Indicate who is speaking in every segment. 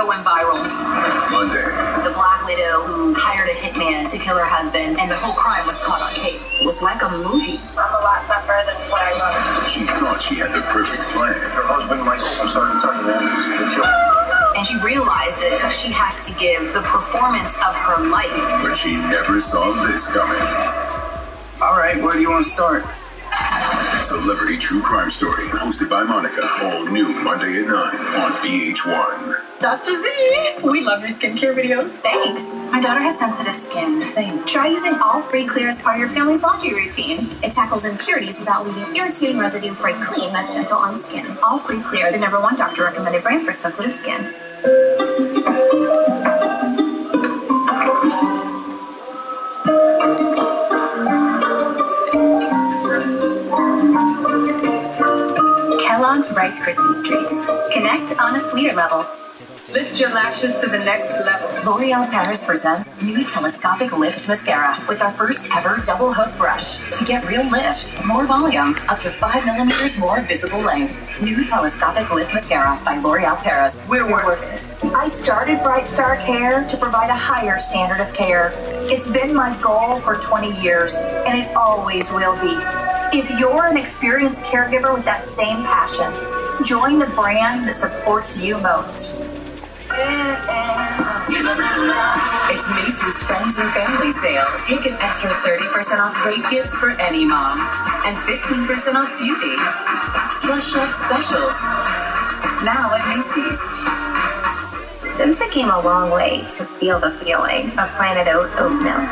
Speaker 1: video went viral.
Speaker 2: Monday.
Speaker 1: The Black Widow who hired a hitman to kill her husband, and the whole crime was caught on tape. It was like a movie.
Speaker 3: I'm a lot tougher than what I was.
Speaker 2: She thought she had the perfect plan.
Speaker 4: Her husband, Michael, started talking to him to kill her.
Speaker 1: And she realizes she has to give the performance of her life.
Speaker 2: But she never saw this coming.
Speaker 5: All right, where do you want to start?
Speaker 2: Celebrity True Crime Story, hosted by Monica. All new Monday at 9 on VH1.
Speaker 6: Dr. Z, we love your skincare videos.
Speaker 1: Thanks. My daughter has sensitive skin. Same. Try using All Free Clear as part of your family's laundry routine. It tackles impurities without leaving irritating residue for a clean that's gentle on skin. All Free Clear, the #1 doctor recommended brand for sensitive skin. Kellogg's Rice Krispies Treats. Connect on a sweeter level.
Speaker 6: Lift your lashes to the next level.
Speaker 1: L'Oreal Paris presents new telescopic lift mascara with our first ever double hook brush to get real lift, more volume, up to 5 millimeters more visible length. New telescopic lift mascara by L'Oreal Paris. We're worth it.
Speaker 3: I started Bright Star Care to provide a higher standard of care. It's been my goal for 20 years, and it always will be. If you're an experienced caregiver with that same passion, join the brand that supports you most.
Speaker 1: It's Macy's Friends and Family Sale. Take an extra 30% off great gifts for any mom and 15% off beauty. Plus chef specials. Now at Macy's.
Speaker 7: Since it came a long way to feel the feeling of Planet Oat oat milk.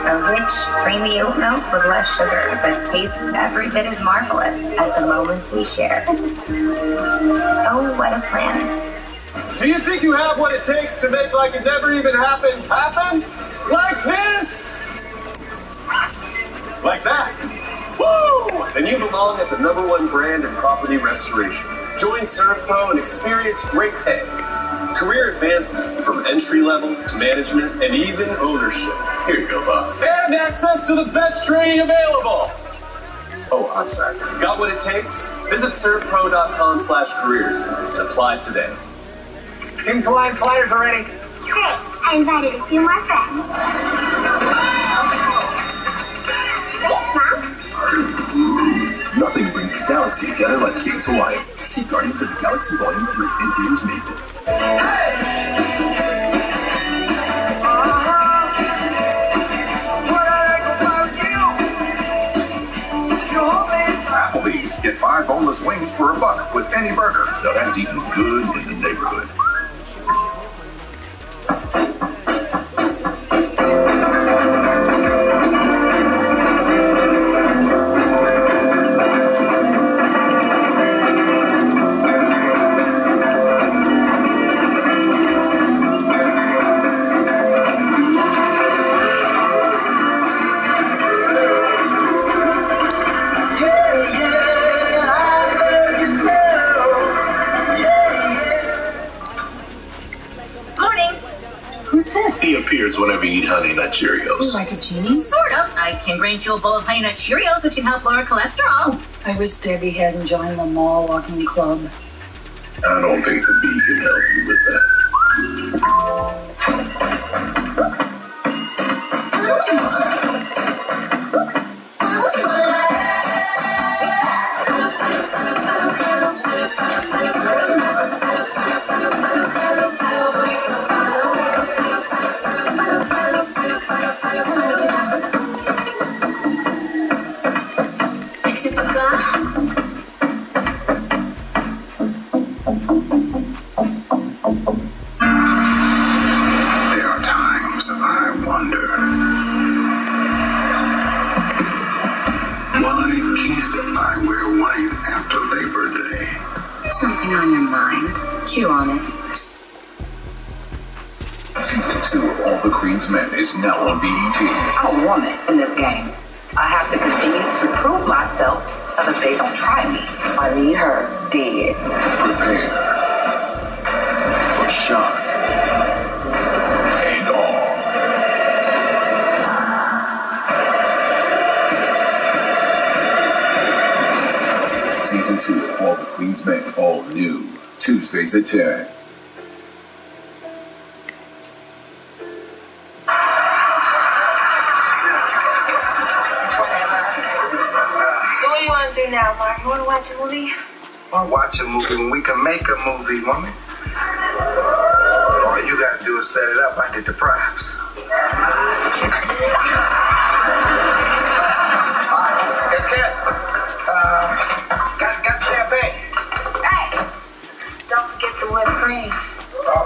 Speaker 7: A rich, creamy oat milk with less sugar, but tastes every bit as marvelous as the moments we share. Oh, what a planet.
Speaker 4: Do you think you have what it takes to make like it never even happened happen? Like this? Like that? Woo! Then you belong at the #1 brand in property restoration. Join ServPro and experience great pay, career advancement from entry level to management and even ownership. Here you go, boss. And access to the best training available. Oh, I'm sorry. Got what it takes? Visit servpro.com/careers and apply today. King's Hawaiian sliders are ready.
Speaker 8: Great. I invited a few more friends. Mom?
Speaker 2: Nothing brings the galaxy together like King's Hawaiian. See Guardians of the Galaxy Volume 3 in theaters Maple. Applebee's, get 5 boneless wings for $1 with any burger. Now that's eating good in the neighborhood. He appears whenever you eat Honey Nut Cheerios.
Speaker 1: Like a genie?
Speaker 6: Sort of. I can grant you a bowl of Honey Nut Cheerios, which can help lower cholesterol.
Speaker 9: I wish Debbie hadn't joined the mall walking club.
Speaker 2: I don't think the bee can help you with that. There are times I wonder, why can't I wear white after Labor Day?
Speaker 1: Something on your mind. Chew on it.
Speaker 2: Season 2 of All the Queen's Men is now on BET.
Speaker 3: I'm a woman in this game. I have to continue to prove myself so that they don't try me. I need her dead.
Speaker 2: Prepare for shock and awe. Season 2 of All the Queen's Men, all new. Tuesdays at 10.
Speaker 3: watch a movie?
Speaker 10: Why watch a movie when we can make a movie, woman? All you gotta do is set it up. I get the props. Got champagne.
Speaker 3: Hey, don't forget the whipped cream.
Speaker 10: Oh,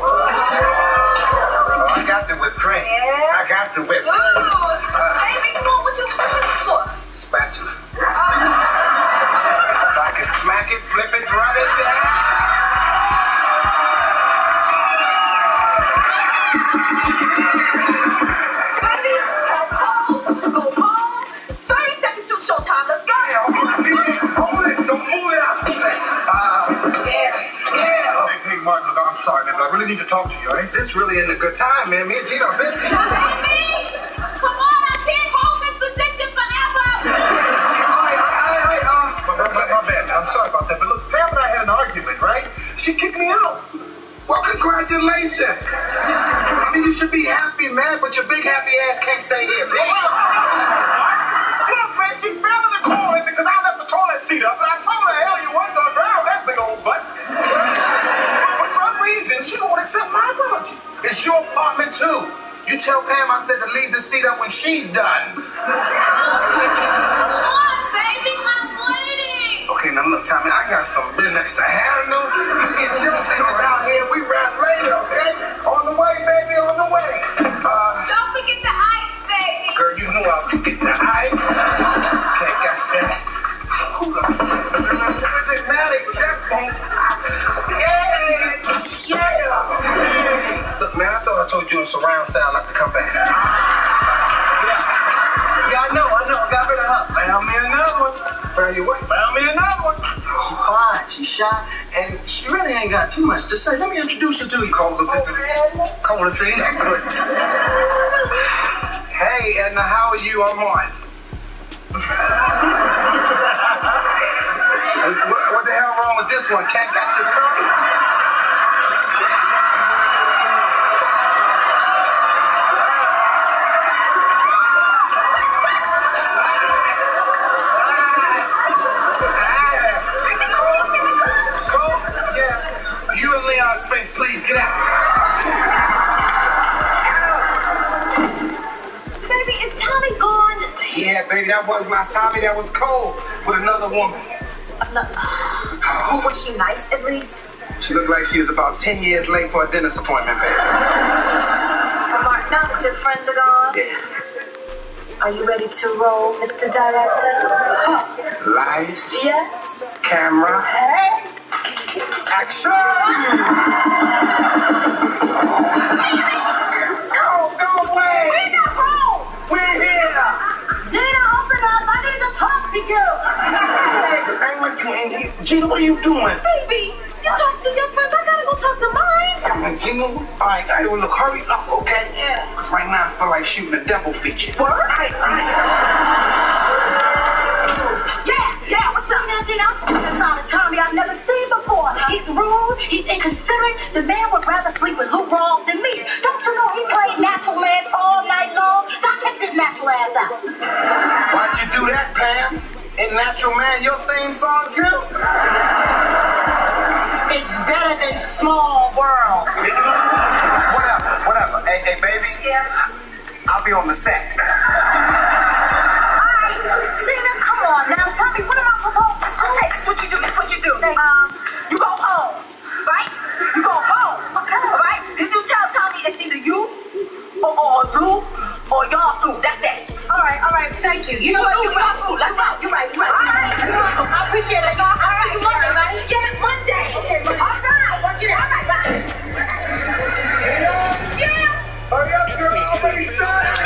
Speaker 10: I got the whipped cream.
Speaker 3: Yeah.
Speaker 10: I got the whipped cream.
Speaker 3: Baby, come on, what's your sauce?
Speaker 10: Spatula. So I can smack it, flip it, rub it down.
Speaker 3: Baby, tell Paul to go home. 30 seconds till showtime. Let's go.
Speaker 10: Hold it. Don't move it out. Yeah. Hey, Martin, look, I'm sorry, man, but I really need to talk to you, all right? This really isn't a good time, man. Me and Gino are busy.
Speaker 3: Baby, come on. I can't hold this position forever.
Speaker 10: My bad, man. I'm sorry about that. But look, Pam and I had an argument, right? She kicked me out. Well, congratulations. I mean, you should be happy, man, but your big happy ass can't stay here, bitch. Look, man, she fell in the toilet because I left the toilet seat up, and I told her, hell, you wasn't going to drown that big old butt. But for some reason, she won't accept my apology. It's your apartment, too. You tell Pam I said to leave the seat up when she's done. Okay, now look, Tommy, I got some business to handle. You get your business out here. We rap later, okay? On the way, baby, on the way.
Speaker 3: Don't forget the ice, baby.
Speaker 10: Girl, you knew I was gonna get the ice. Okay, got that. Hold up. Is it Matic? Yeah. Look, man, I thought I told you in surround sound not to come back. Yeah, I know. Got rid of her. Found me another one. Found you what? Found me another one.
Speaker 11: She fine, she shy, and she really ain't got too much to say. Let me introduce her to you.
Speaker 10: Cola, this is Cola, see? Hey, Edna, how are you? I'm on. What the hell wrong with this one? Can't catch your tongue? Space, please get out.
Speaker 3: Baby, is Tommy gone?
Speaker 10: Yeah, baby, that was my Tommy. That was Cole with another woman.
Speaker 3: Was she nice at least?
Speaker 10: She looked like she was about 10 years late for a dentist appointment, baby.
Speaker 3: Come on, now that your friends are gone.
Speaker 10: Yeah.
Speaker 3: Are you ready to roll, Mr. Director?
Speaker 10: Lights.
Speaker 3: Yes.
Speaker 10: Camera.
Speaker 3: Hey.
Speaker 10: Action! Go away!
Speaker 3: We're not home!
Speaker 10: We're here!
Speaker 3: Gina, open up! I need to talk to you!
Speaker 10: Hey, Gina, what are you doing?
Speaker 3: Baby, you talk to your friends. I gotta go talk to mine.
Speaker 10: Gina, alright, look, hurry up, okay?
Speaker 3: Yeah.
Speaker 10: Because right now I feel like shooting a double feature.
Speaker 3: What? Yeah, what's up? Gina, this is a Tommy I've never seen before. He's rude, he's inconsiderate. The man would rather sleep with Lou Rawls than me. Don't you know he played Natural Man all night long? So I kicked his natural ass out.
Speaker 10: Why'd you do that, Pam? Ain't Natural Man your theme song, too?
Speaker 3: It's better than Small World.
Speaker 10: Whatever. Hey, baby.
Speaker 3: Yes?
Speaker 10: I'll be on the set.
Speaker 3: Gina, come on now. Tell me, what am I supposed to do? Hey, this is what you do. You go home, right? You go home, all right? Then you tell Tommy it's either you or Lou or y'all through. That's that. All right. Thank you. You know what? You're right. You're right. I appreciate it. All right. Monday, right? Yeah, Monday. Okay, Monday. All right. All right, bye. Yeah.
Speaker 10: Hurry up, girl. Already started.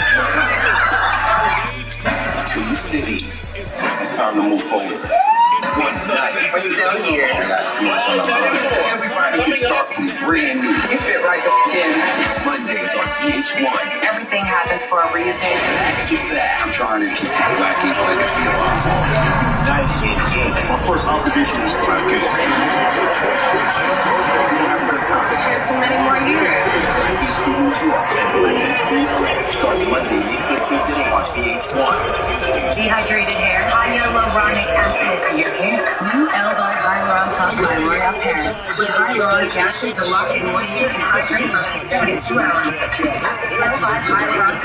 Speaker 2: Two cities. It's time to move forward. One night.
Speaker 12: What's down here?
Speaker 2: I got too much on my mind.
Speaker 12: Everybody can start from brand new. You fit right in.
Speaker 2: Mondays on VH1.
Speaker 1: Everything happens for a reason.
Speaker 12: Back to back. I'm trying to keep the Black Ink legacy alive.
Speaker 2: Night in game. My first obligation was 5K.
Speaker 1: Here's to many more years.
Speaker 2: Starts Monday, May 15th on VH1.
Speaker 6: Dehydrated hair, hyaluronic acid, your hair, new
Speaker 1: Loved by L'Oreal Paris. With hyaluronic acid to lock in moisture and hydrate for 72 hours. L5hyaluronic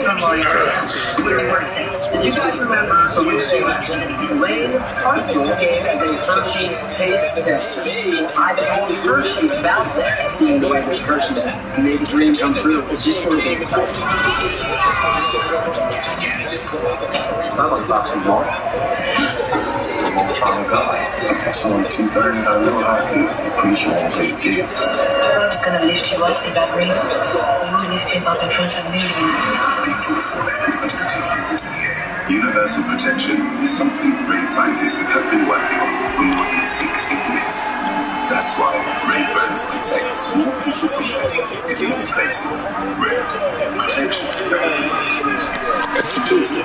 Speaker 1: from L'Oreal. We're worth it.
Speaker 11: You guys remember from when they left? Lane Hartzell gave as a Hershey's taste tester. I told Hershey about that. Seeing the way that Hershey's made the dream come true. It's just really big exciting.
Speaker 2: I like boxing more. I'm on the final guy. So in 2/3, I know how to do it. I'm sure I'll play the kids.
Speaker 1: I was gonna lift you up, Evaporator. So you lift him up in front of me.
Speaker 2: Universal protection is something brain scientists have been working on for more than 60 years. That's why Red Burns protects more people from death in more places. Red protection. It's gentle.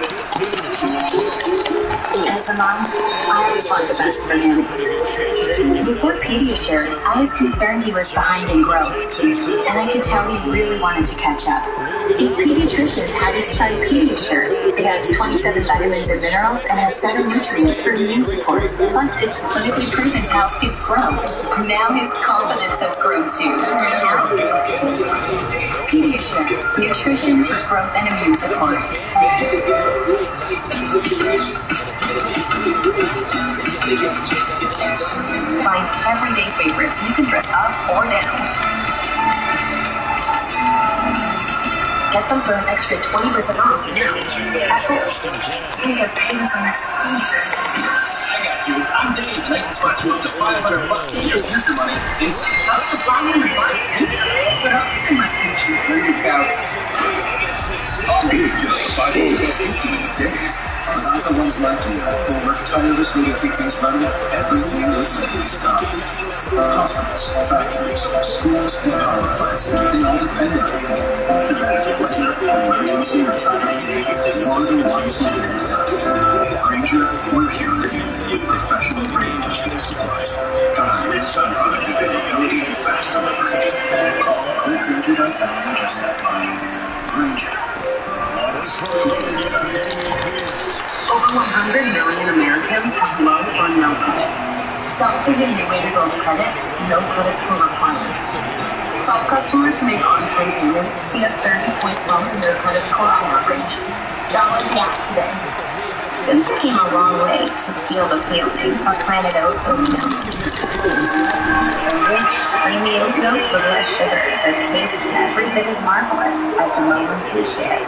Speaker 1: As a mom, I always want the best for him. Before Pediasure, I was concerned he was behind in growth, and I could tell he really wanted to catch up. His pediatrician had us try Pediasure. It has 27 vitamins and minerals and has 7 nutrients for immune support. Plus, it's clinically proven to help kids grow. Now his confidence has grown too. Pediasure, nutrition for growth and immune support. Find everyday favorites you can dress up or down. Get them for an extra 20% off now. At home. Your payments are expensive.
Speaker 13: I got you. I'm Dave, and I can spot you up to $500 in your future money.
Speaker 11: Up to $500? What else is in my future? Lily pouch.
Speaker 2: Oh, $500 instantly a day. But other ones like you who work tirelessly to keep things running, everything would simply stop. Hospitals, factories, schools, and power plants, they all depend on you. No matter the weather, emergency, or time of day, you're the ones who get it done. At Granger, we're here for you with professional-grade industrial supplies. Got our real-time product availability and fast delivery. Call clickgranger.com and just stop by. Granger. Loves who get it done.
Speaker 1: Over 100 million Americans have low or no credit. Self is a new way to build credit. No credit score required. Self customers make on-time payments, see a 30-point bump in their credit score on average. Download the app today.
Speaker 7: Since it came a long way to feel the feeling of Planet Oats oat milk. A rich, creamy oat milk with less sugar that tastes every bit as marvelous as the moments we shared.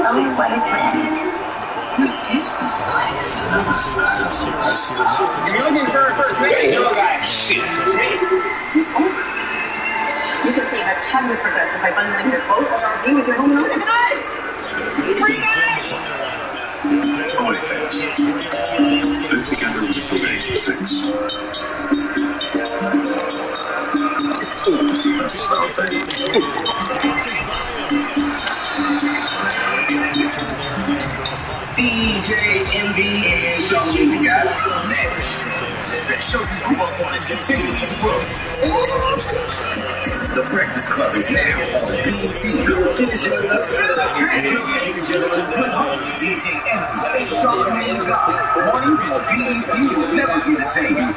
Speaker 7: Oh, what a planet.
Speaker 1: What is this place?
Speaker 11: If you're looking for a first mate, you guys.
Speaker 1: Shit. This open. You can save a ton with Progressive by bundling your boat or RV with your home and auto. Guys! Free guys!
Speaker 2: Toy things. Fit together with the major things. Smell
Speaker 13: DJ Envy and Shoji, we got next. That Shoji's grew up on is continuing to grow. The Breakfast Club is now on BET. Ladies and gentlemen, put on DJ Envy and Charlamagne God. Mornings on BET will never be the same.
Speaker 2: And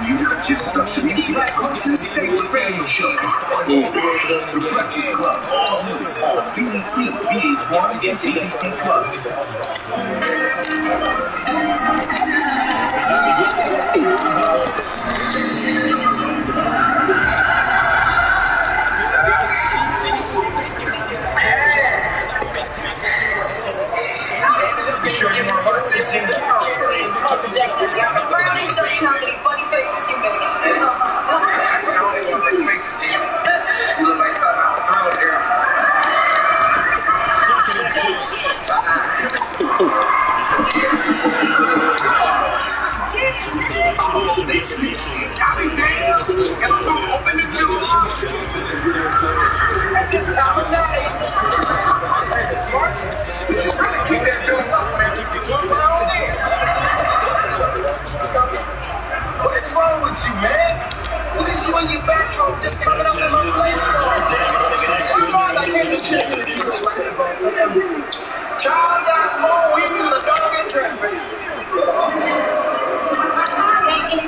Speaker 2: you are just stuck to music.
Speaker 13: Black culture's favorite radio show. The Breakfast Club, all news on BET, VH1, and BET Plus. You sure you want to bust this, Ginger?
Speaker 1: Oh, please. Most definitely. I'm going to show you how many funny faces you can get.
Speaker 13: You look like something out of Thriller, girl.
Speaker 10: I'll be damned if I'm gonna open the door at this time of night. Smart, but you really keep that feeling up, man. Keep the club around there. What is wrong with you, man? What is you in your bathrobe just coming up in my place? Come on, I came to check with you. Child got more weed than a dog in traffic.
Speaker 1: Thank you.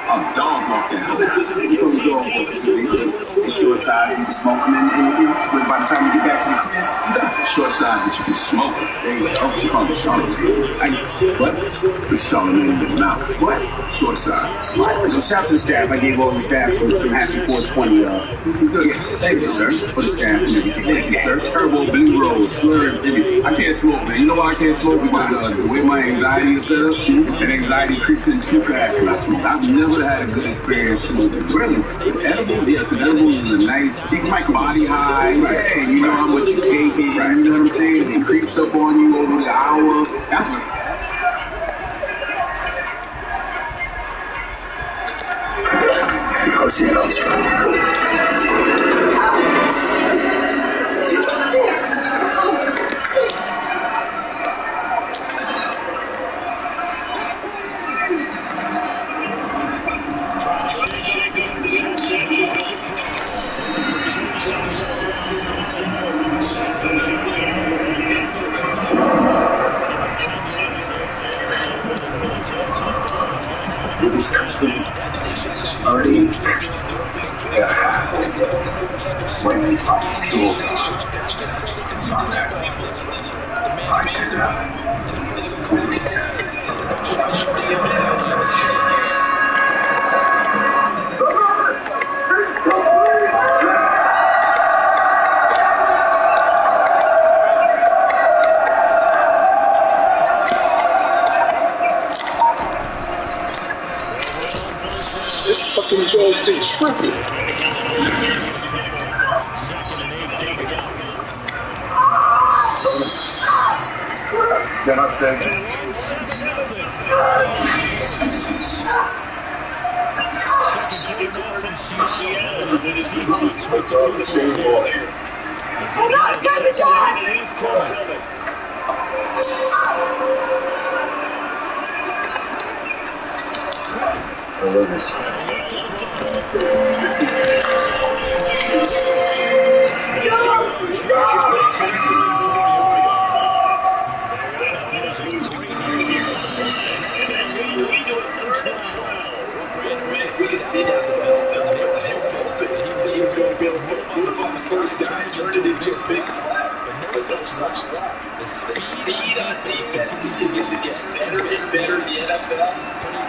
Speaker 12: I'm dog walking. It's short size, you can smoke them, and by the time you get back to the crib, you done. Short size, but you can smoke them. There you go. She called it Charlemagne. What? The Charlemagne in your mouth. What? Short size. What? So shout to the staff. I gave all the staff some happy 420 gifts. Thank you, sir. For the staff and everything. Thank you, sir. Turbo, Blue Rose, Slurry, I can't smoke, man. You know why I can't smoke? Because the way my anxiety is set up, and anxiety creeps in too fast when I smoke. I've never had a good experience smoking. Really? With edibles, yes, because edibles is a nice body high. Right. You know how much you take it. Right. You know what I'm saying? It creeps up on you over the hour. That's what.
Speaker 2: Because he loves you.
Speaker 12: Already when we fight pure I could with it.
Speaker 10: This fucking joystick tripping.
Speaker 12: Then I said,
Speaker 6: Hold on, got the shot!
Speaker 2: I love this.
Speaker 4: We can see that development. He was going to be able to put on the first guy, turned it into a big play. But no such luck. The speed on defense continues to get better and better in the NFL.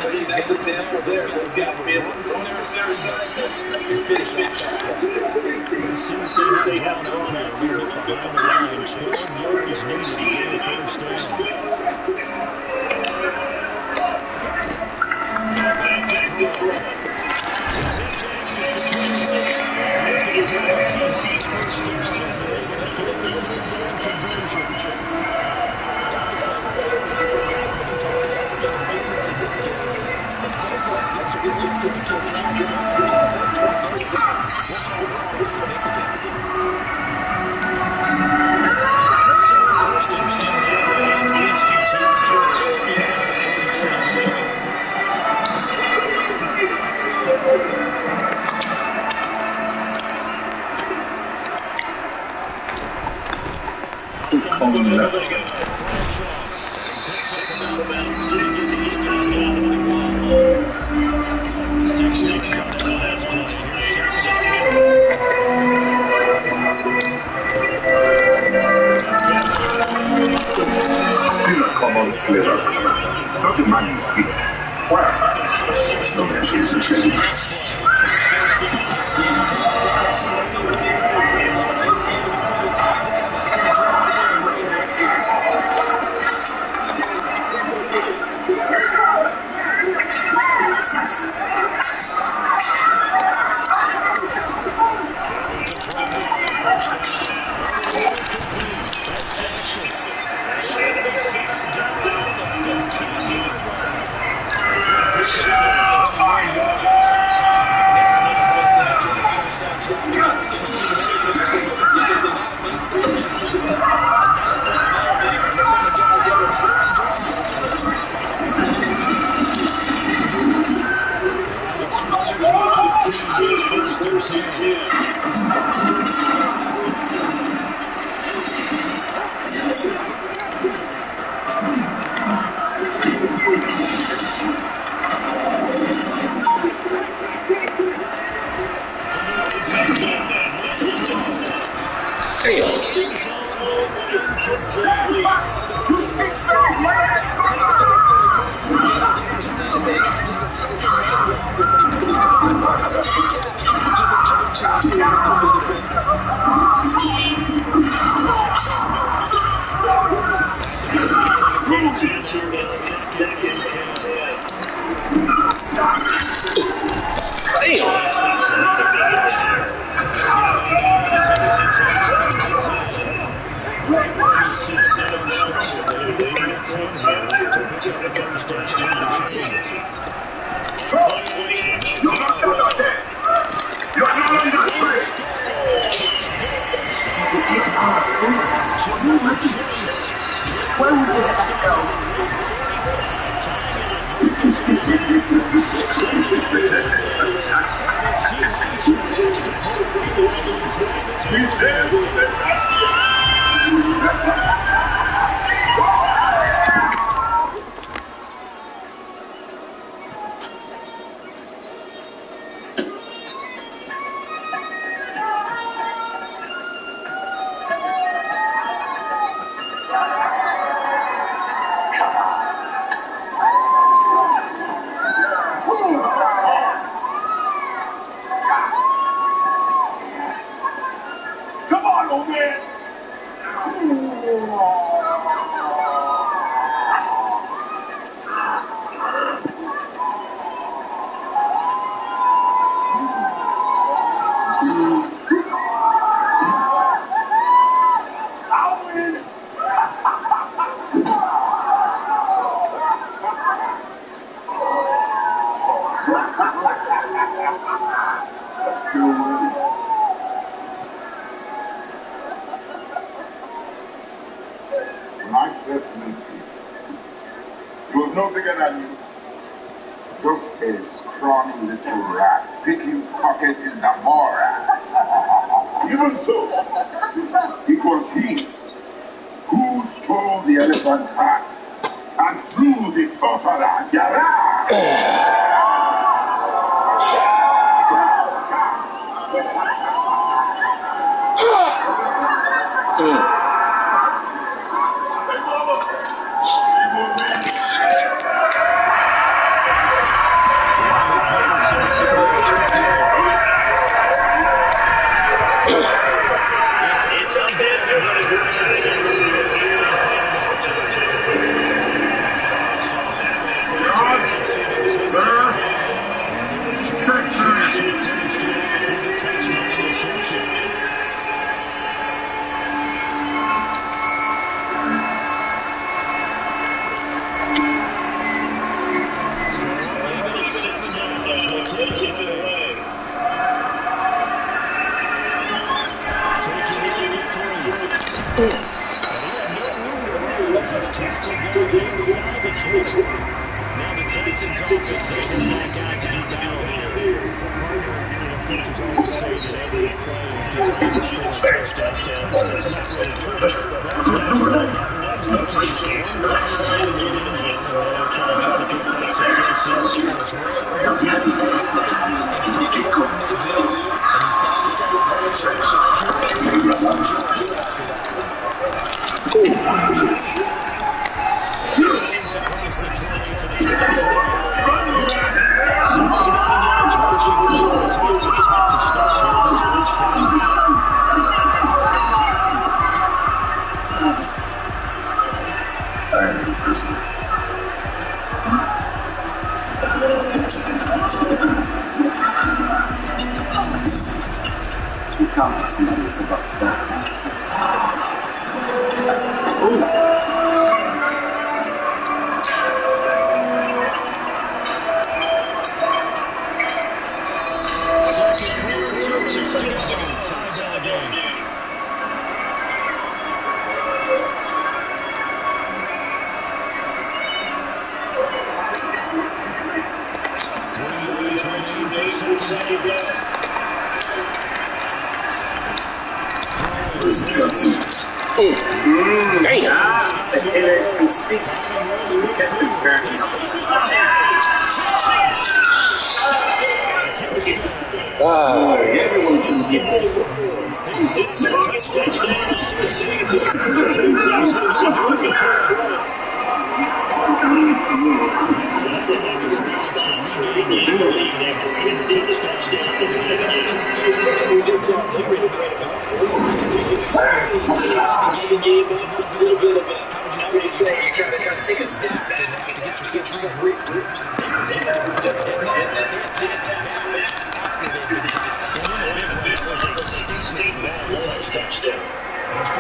Speaker 4: Pretty nice example there. Those guys will be able to run their assignments and finish big shots.
Speaker 12: These are common flavors. Not the magnifique. Why? No change the change. Come on, old man. I'll win. I still win. When I first met him, he was no bigger than you. Just a scrawny little rat picking pockets in Zamora. Even so, it was he who stole the elephant's heart and threw the sorcerer Yara.
Speaker 11: Somebody was about to die.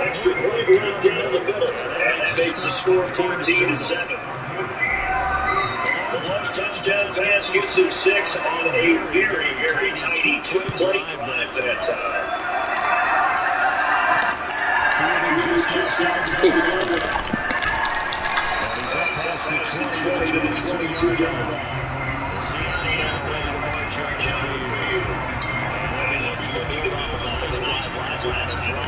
Speaker 4: Extra point right down the middle. That makes the score 14-7. The one touchdown pass gets him 6 on a very, very tiny 2-play drive that time. Last drive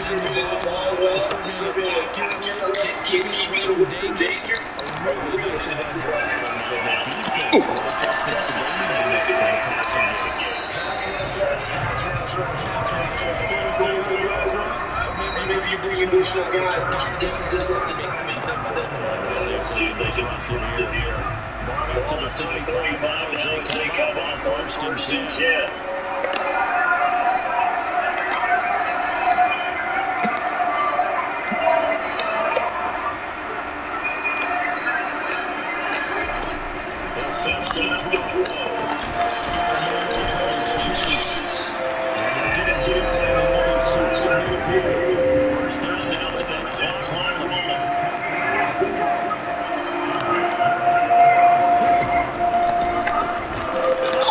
Speaker 4: distributing the ball well, distributing it, keeping it within danger. Maybe you bring additional guys, but you just at the time and see if they can disrupt it here. Up to the 35 as they come on first and 10.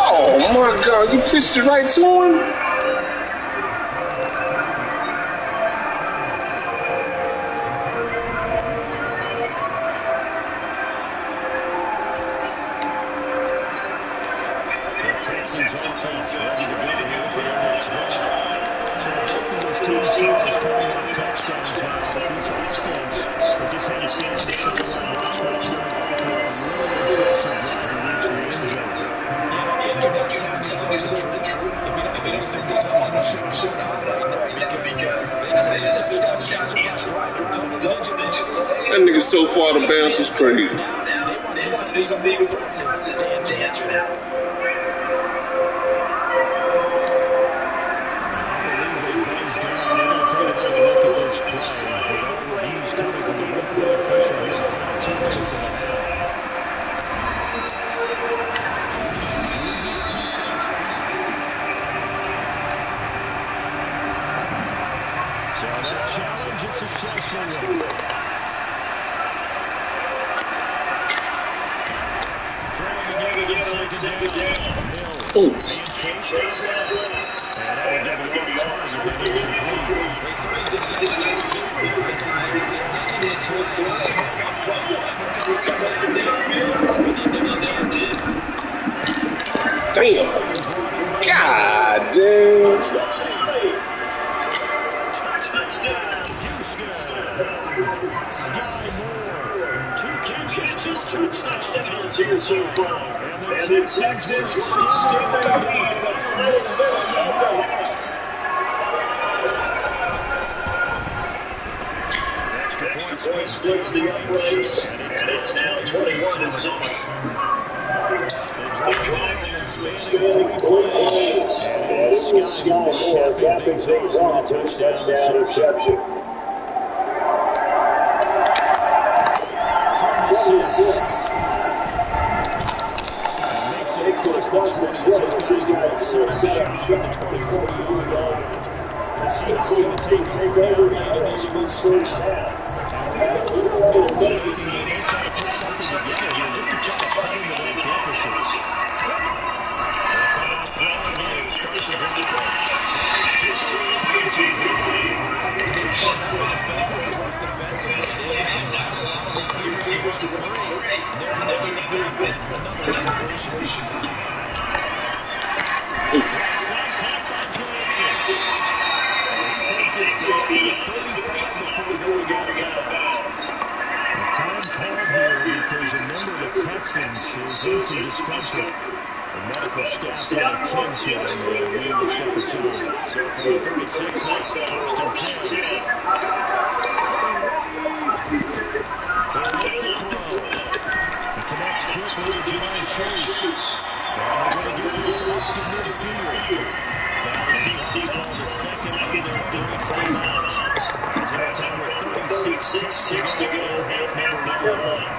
Speaker 12: Oh my God, you pitched it right to him? That nigga so far the bounce is crazy. Damn. God damn.
Speaker 4: Two touchdowns here so far. And the Texans still lead the extra point splits the uprights, and it's now 21-7. The drive scored 4 points, and Scott capping things off with a touchdown reception. Medical staff attends here and we will step aside. So for the 36, first and 10. He connects quickly to John Chase. And they're going to get this off to midfield. Now the Seahawks call the second of their 3 timeouts. As they have number 36 to go, half number 1.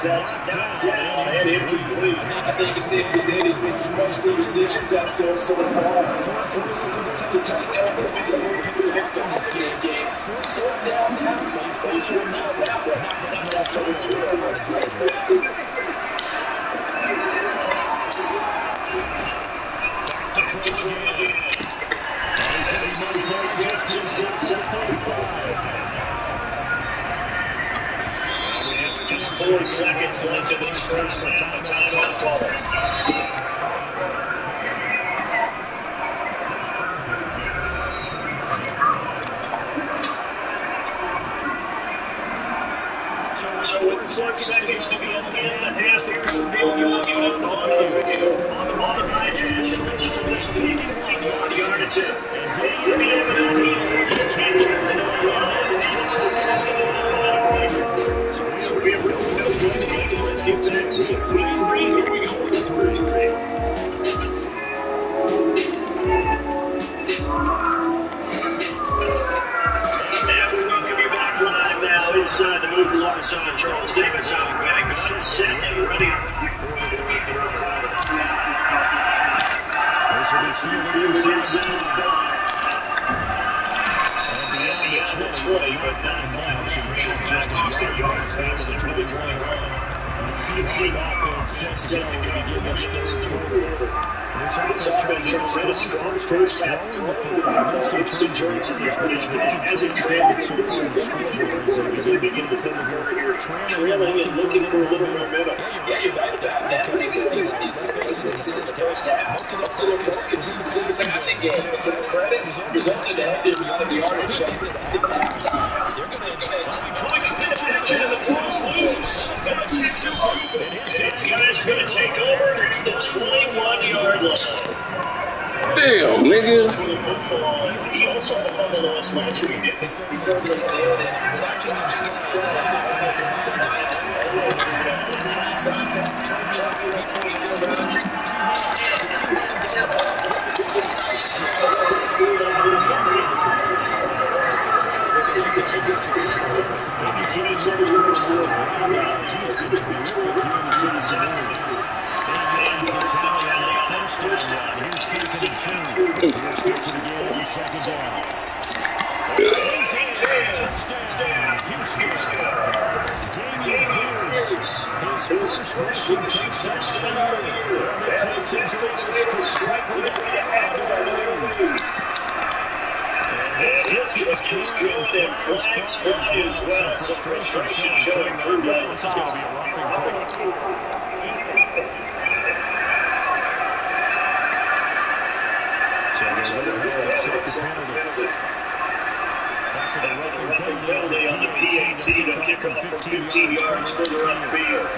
Speaker 14: That's down and incomplete. I think it's safe to say that he's made some questionable decisions out there so far. This game. Just 4 seconds left in this first timeout call. So with 4 seconds to be in the half, here's the real unit on the bench. The yard to 2. So we have real good. Let's get back to the 3. Here we go with 3. Inside the move alongside Charles Davis on the back. Got it set and ready. This will be fielded inside. And beyond the 20, but not much. Just a yard to the 20-20 run. See offense set to begin this third quarter. This offense has had a strong first half. It's the turns of this management as it transitions to the scoreboard as they begin the third quarter here, trailing and looking for a little momentum. Yeah, you got that. It's the first half. Most of the focus is in the passing game. To the credit, resulted in a lot of yardage. It's going to take over the 21-yard line.
Speaker 15: Damn, nigga.
Speaker 14: He also had a loss last week. He certainly did. It's good and flags fly as well. Some frustration showing through by the top. Penalty on the PAT to kick off from 15 yards further upfield.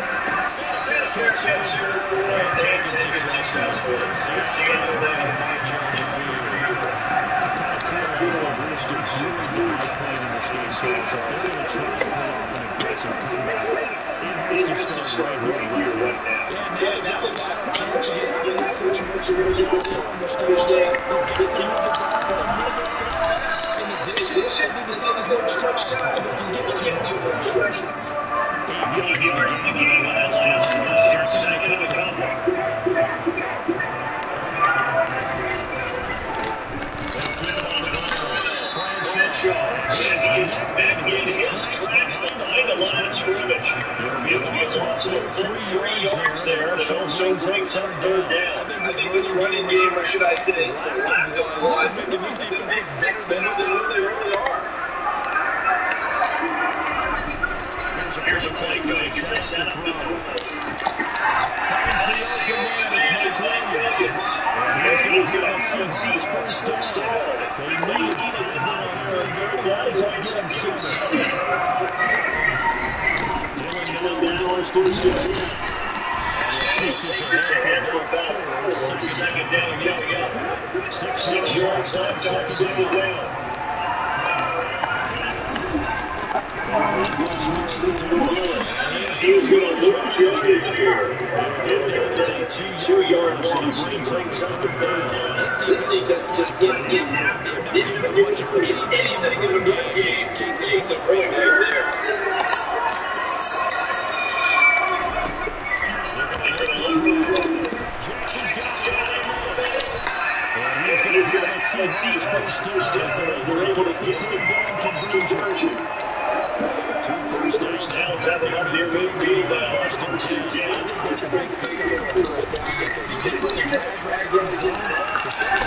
Speaker 14: And in his tracks behind the line of scrimmage. He's also 3 yards there, but also brings up third down.
Speaker 10: I think this running game, or should I say, lack of one, is better than what they really are.
Speaker 14: Here's a play going. It's a set up. Finds the open man. It's Mike Williams. And he's going to see his first down. They need it on third down. It's on seven. Dylan down first and 10. Take this ahead for about 4. Second down. 6 yards on second down. He's going to lose yardage here. It's a 2-yard loss. He brings up the third down. This defense just didn't give anything in the game. He's a break right there. He's going to see his first down as they're able to get the conversion. 2 first downs have him up here with the first and 10. That's a big because when you're dragged inside, the second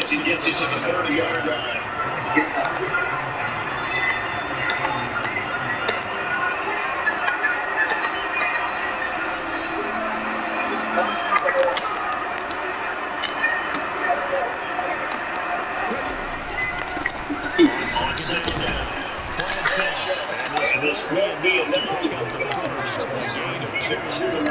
Speaker 14: as he gets it to the 30-yard line. And this will be a gain of 2.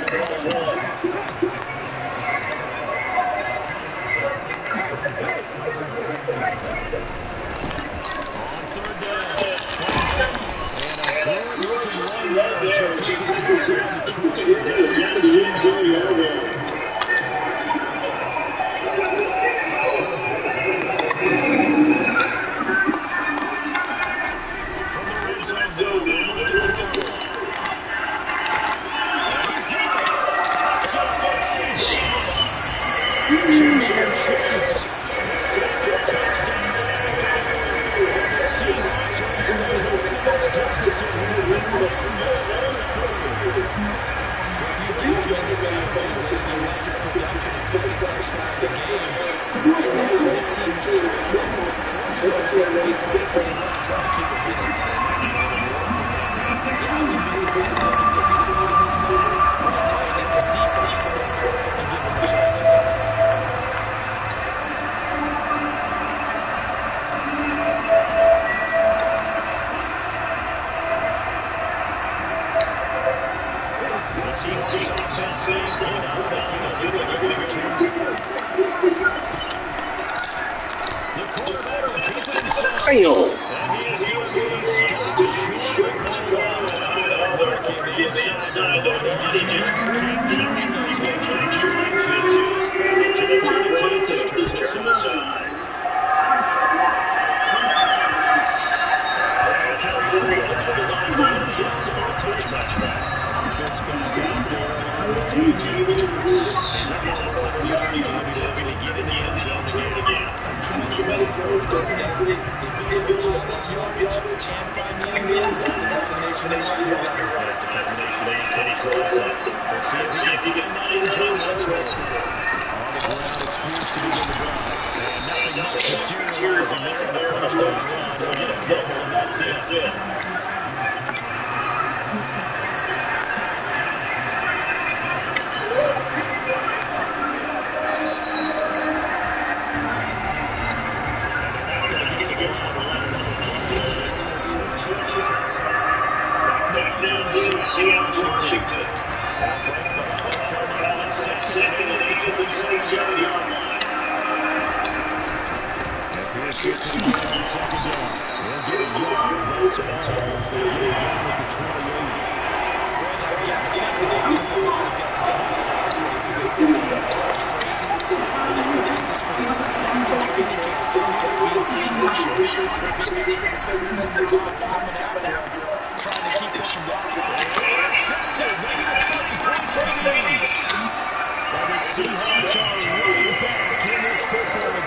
Speaker 6: Seahawks are right back in this football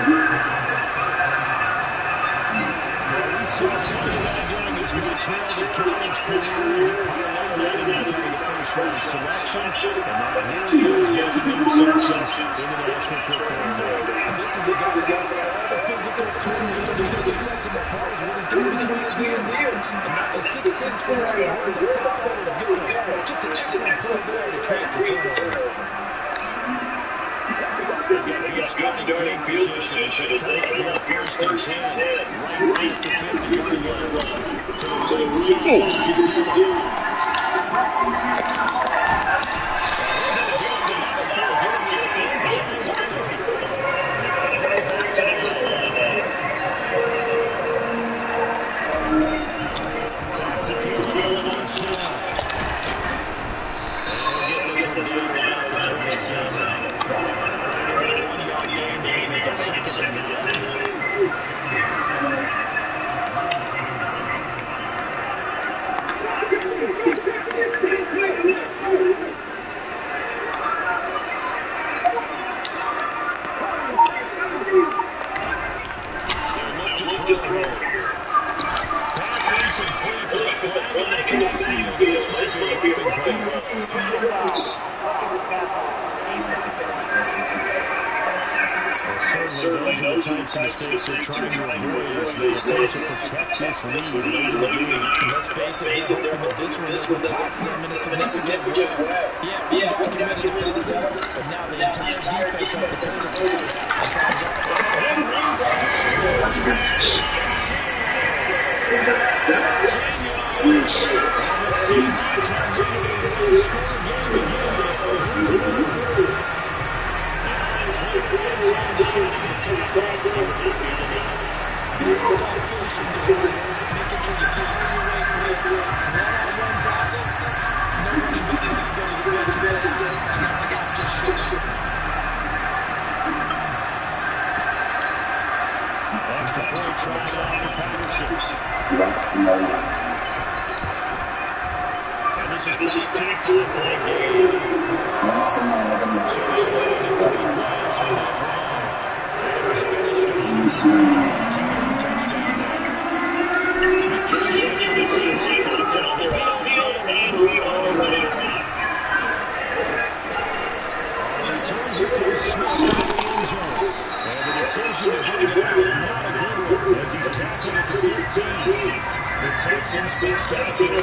Speaker 6: game.
Speaker 14: tailed the college career. He parlayed that into becoming a first-round selection. And now here he is making interceptions in the National Football League. This is a guy that has all the physical tools. What sets him apart is what he's doing between his ears. And that's a 6'6" player where the football is good. Just an excellent play there to create the turnover. Good starting field position as they come up here first and 10. Right at the 50-yard line. To reach this is due. Certainly those are the types of mistakes they're trying to avoid as they attempt to protect this lead late in the game.
Speaker 5: Let's face it, they're hoping this one doesn't cost them in a significant way. Yeah, documented it together, but now the entire defense of the players are trying to
Speaker 2: wants to know.
Speaker 14: And this is back to the full-point game.
Speaker 2: Wants to know the
Speaker 14: as he's tackled at the 15. The Texans six back in the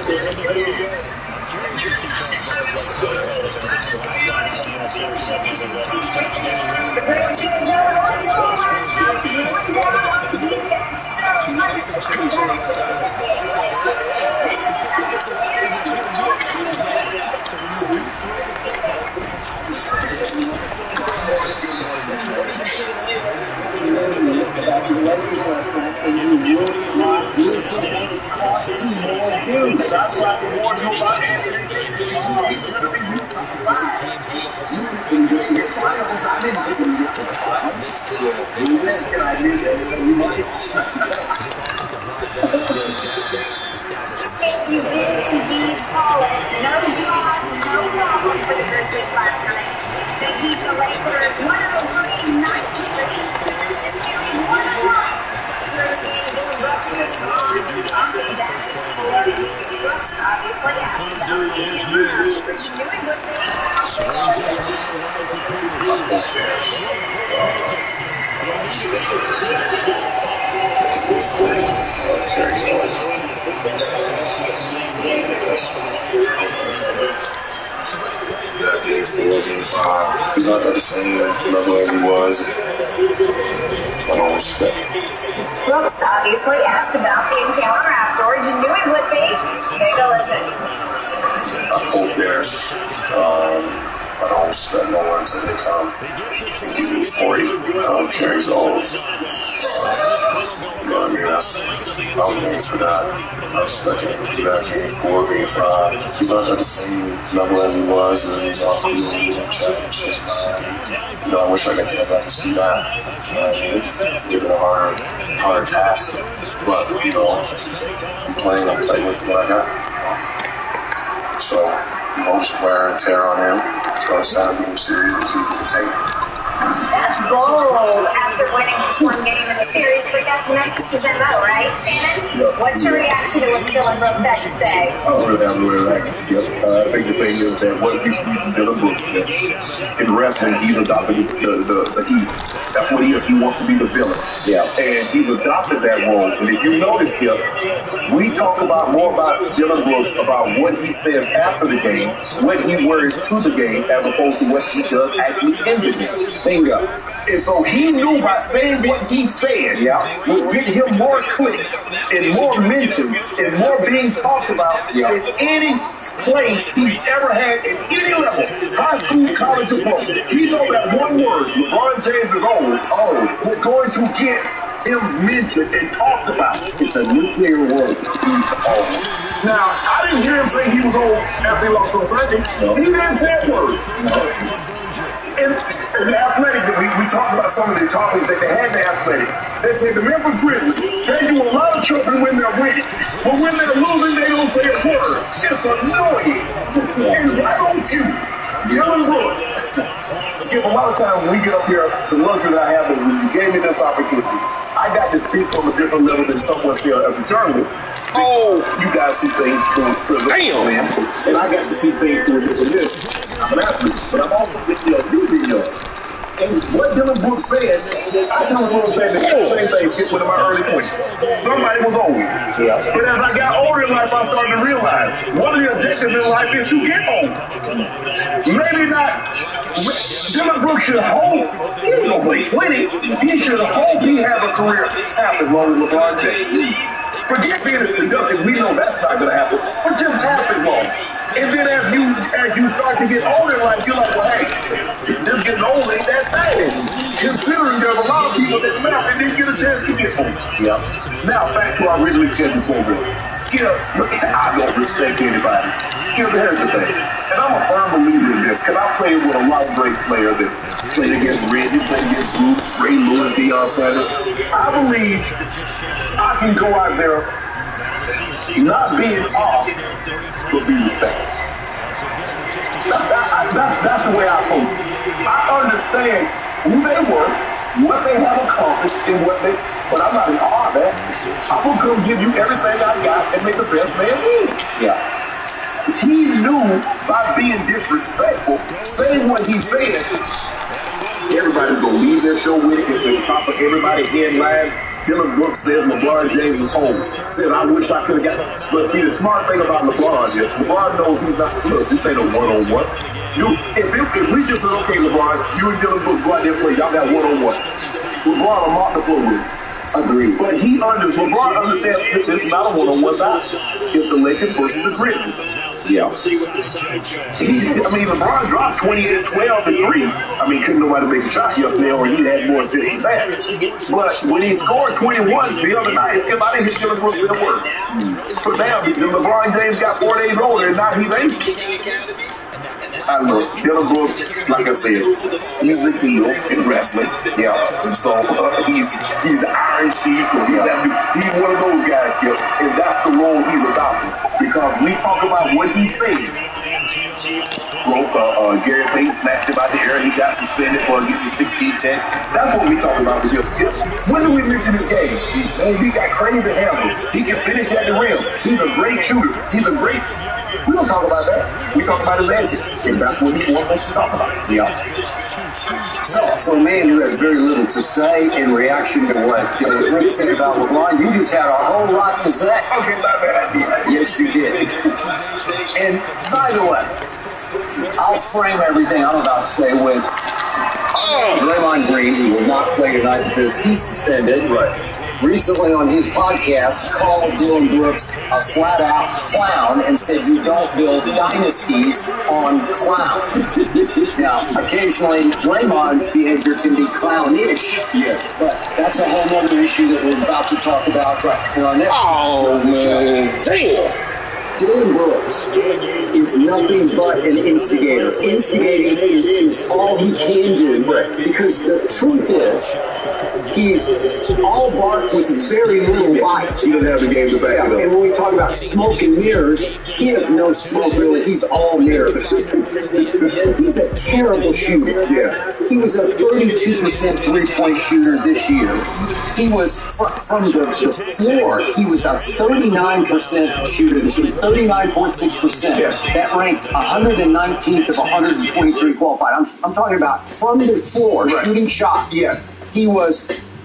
Speaker 2: Game 4, Game 5, he's not at the same level as he was. I don't respect.
Speaker 3: Brooks obviously asked about the encounter afterwards. You knew he would be. Take a listen.
Speaker 2: I quote Bears. I don't respect no one until they come and give me 40. I don't care, he's old. You know what I mean? I was waiting for that. I respect him to do that. Game 4, Game 5. He's not at the same level as he was, and he's not losing championships, man. You know, I wish I got to see that. You know what I mean? Give it a hard task. But, you know, I'm playing with what I got. So, you know, just wear and tear on him. Try to sound him serious and see if he can take it.
Speaker 3: That's bold. After
Speaker 6: winning just one game in the series, but that's Memphis' MO, right, Shannon? What's your reaction to what Dylan Brooks had to say?
Speaker 12: I don't really have no reaction to it. I think the thing is that what we see from Dylan Brooks in wrestling, he's adopted the heat. That's what he is. He wants to be the villain. Yeah. And he's adopted that role. And if you notice here, we talk about more about Dylan Brooks, about what he says after the game, what he wears to the game, as opposed to what he does actually in the game. Bingo. And so he knew by saying what he said would get him more clicks and more mentions and more being talked about than any play he's ever had at any level. High school, college, or pro. He knows that one word, LeBron James is old, was going to get him mentioned and talked about. It's a nuclear word. He's old. Now, I didn't hear him say he was old after he lost on Sunday. He didn't say that word. In the athletic, we talked about some of the topics that they had in the athletic. They say the Memphis Grizzlies, they do a lot of tripping when they're winning. But when they're losing, they don't say a word. It's annoying. And right on cue, Dylan Brooks. Skip, a lot of times when we get up here, the luxury that I have is when you gave me this opportunity, I got to speak from a different level than someone here as a journalist. Oh, you guys see things through a man, and I got to see things through a different lens. I'm an athlete, but I'm also a new video. And what Dylan Brooks said, I tell him saying the same thing when in my early 20s. Somebody was old. But as I got older in life, I started to realize one of the objectives in life is to get old. Maybe not. Dylan Brooks should hope he ain't gonna play 20. He should hope he has a career half as long as LeBron James. Forget being inducted, we know that's not going to happen, but just half as long. And then as you start to get older in life, you're like, well, hey, this getting old ain't that bad. Considering there's a lot of people that left and didn't get a chance to get old. Now, back to our originally scheduled program. Skip, I don't respect anybody. Skip, here's the thing. And I'm a firm believer in this, because I played with a lot of great players that played against Reggie, played against Bruce, Ray Lewis, Deion Sanders. I believe I can go out there not being off, but be respected. That's the way I approach it. I understand who they were, what they have accomplished, and but I'm not in awe of that. I'm going to come give you everything I got and make the best man win. He knew by being disrespectful, saying what he said, everybody's going to leave their show with it. It's at the top of everybody's headline. Dylan Brooks says LeBron James is home. Says, I wish I could have got it. But see, the smart thing about LeBron is LeBron knows he's not, look, this ain't a one-on-one. If we just said, okay, LeBron, you and Dylan Brooks go out there and play, y'all got one-on-one. LeBron will mark the floor with him. Agreed. But LeBron understands this is not a one-on-one match. It's the Lakers versus the Grizzlies. LeBron dropped 28-12 and 3. I mean, couldn't nobody make a shot yesterday, or he had more assists than that. But when he scored 21 the other night, it's I didn't hit Dylan Brooks in the word. So now, LeBron James got 4 days older, and now he's 80. I look, Dylan Brooks, like I said, he's the heel in wrestling. And so he's the Iron Sheik, or he's one of those guys here, and that's the role he's adopted. Because we talk about what he said. Gary Payton smashed him out the air. He got suspended for getting 16-10. That's what we talk about with him. When do we mention his game? Man, he got crazy handles. He can finish at the rim. He's a great shooter. We don't talk about that. We talk about his edges. And that's what he wants us to talk about.
Speaker 11: So man who has very little to say in reaction to what Rick said about LeBron, you just had a whole lot to say.
Speaker 12: Okay, not bad.
Speaker 11: Yes, you did. And by the way, I'll frame everything I'm about to say with Draymond Green, who will not play tonight because he's suspended, but recently on his podcast called Dylan Brooks a flat-out clown and said you don't build dynasties on clowns. Now, occasionally Draymond's behavior can be clownish, but that's a whole other issue that we're about to talk about in our next
Speaker 15: man, damn.
Speaker 16: Dylan Brooks is nothing but an instigator. Instigating is all he can do, because the truth is, he's all bark with very little bite.
Speaker 12: He doesn't have the game to back it up.
Speaker 16: And when we talk about smoke and mirrors, he has no smoke really. He's all mirrors. He's a terrible shooter.
Speaker 12: Yeah.
Speaker 16: He was a 32% three-point shooter this year. He was, from the floor, he was a 39% shooter this year, 39.6%.
Speaker 12: Yes.
Speaker 16: That ranked 119th of 123 qualified. I'm talking about from the floor, shooting shots.
Speaker 12: Yeah.
Speaker 16: He was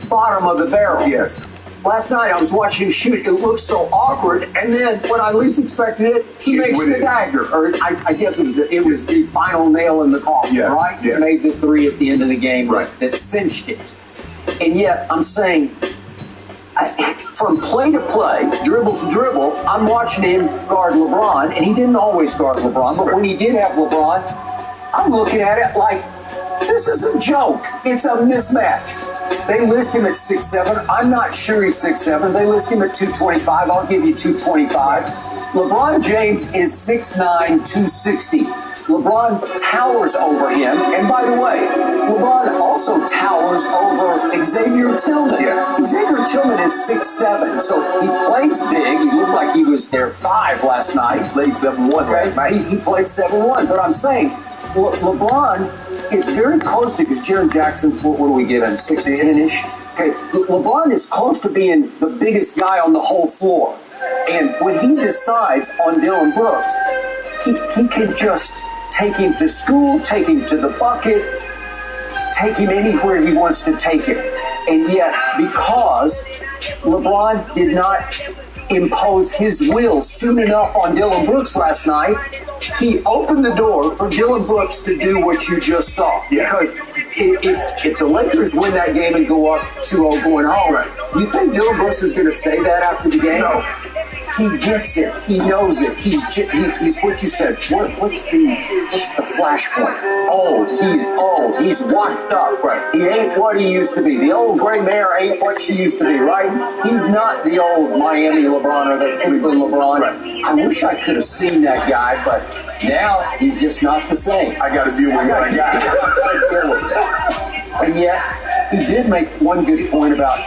Speaker 16: bottom of the barrel.
Speaker 12: Yes.
Speaker 16: Last night I was watching him shoot. It looked so awkward, and then when I least expected it, he makes the dagger. Or I guess it was the final nail in the coffin, right?
Speaker 12: Yes.
Speaker 16: He made the three at the end of the game that cinched it. And yet I'm saying, from play to play, dribble to dribble, I'm watching him guard LeBron, and he didn't always guard LeBron, but when he did have LeBron, I'm looking at it like, this is a joke. It's a mismatch. They list him at 6'7". I'm not sure he's 6'7". They list him at 225. I'll give you 225. LeBron James is 6'9", 260. LeBron towers over him. And by the way, LeBron also towers over Xavier Tillman.
Speaker 12: Yeah.
Speaker 16: Xavier Tillman is 6'7", so he plays big. He looked like he was there 5 last night. He played 7-1 last night. He played 7-1. But I'm saying, LeBron is very close to, because Jaren Jackson, what do we give him, 6'10"-ish? Okay, LeBron is close to being the biggest guy on the whole floor. And when he decides on Dylan Brooks, he can just take him to school, take him to the bucket, take him anywhere he wants to take him. And yet, because LeBron did not impose his will soon enough on Dylan Brooks last night, he opened the door for Dylan Brooks to do what you just saw. Because if the Lakers win that game and go up 2-0 going home, you think Dylan Brooks is going to say that after the game? No. He gets it. He knows it. He's what you said. What's the flashpoint? He's old. He's washed up. Right. He ain't what he used to be. The old gray mare ain't what she used to be, right? He's not the old Miami LeBron or the Cleveland LeBron. Right. I wish I could have seen that guy, but now he's just not the same.
Speaker 12: I got to deal with what I got.
Speaker 16: And yet, he did make one good point about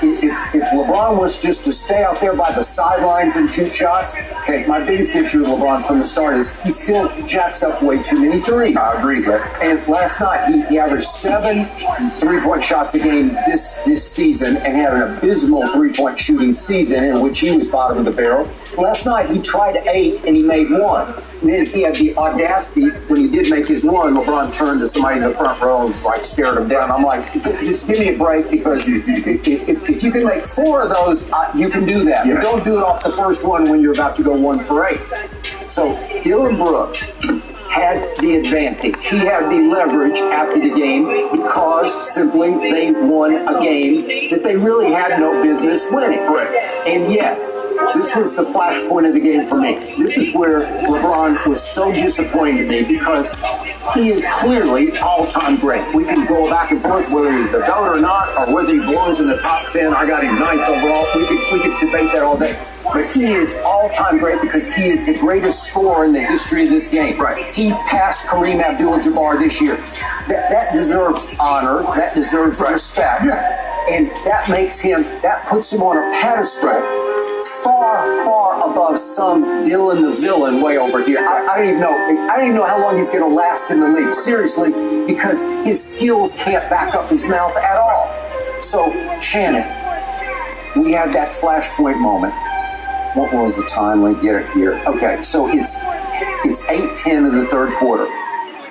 Speaker 16: if LeBron was just to stay out there by the sidelines and shoot shots, okay, my biggest issue with LeBron from the start is he still jacks up way too many threes.
Speaker 12: I agree with that.
Speaker 16: And last night, he averaged 7 three-point shots a game this season and had an abysmal three-point shooting season in which he was bottom of the barrel. Last night, he tried 8 and he made 1. And then he had the audacity, when he did make his 1, LeBron turned to somebody in the front row and stared him down. I'm like, just give me a break, because if you can make 4 of those, you can do that. Yeah. But don't do it off the first one when you're about to go 1 for 8. So Dylan Brooks had the advantage. He had the leverage after the game because simply they won a game that they really had no business winning.
Speaker 12: Right.
Speaker 16: And yet, this was the flashpoint of the game for me. This is where LeBron was so disappointed in me, because he is clearly all-time great. We can go back and forth whether he's the GOAT or not, or whether he belongs in the top 10. I got him 9th overall. We could debate that all day. But he is all-time great because he is the greatest scorer in the history of this game.
Speaker 12: Right.
Speaker 16: He passed Kareem Abdul-Jabbar this year. That deserves honor. That deserves respect.
Speaker 12: Yeah.
Speaker 16: And that puts him on a pedestal far, far above some Dylan the villain way over here. I don't even know how long he's going to last in the league. Seriously, because his skills can't back up his mouth at all. So, Shannon, we had that flashpoint moment. What was the time? Let me get it here. Okay, so it's 8:10 in the third quarter.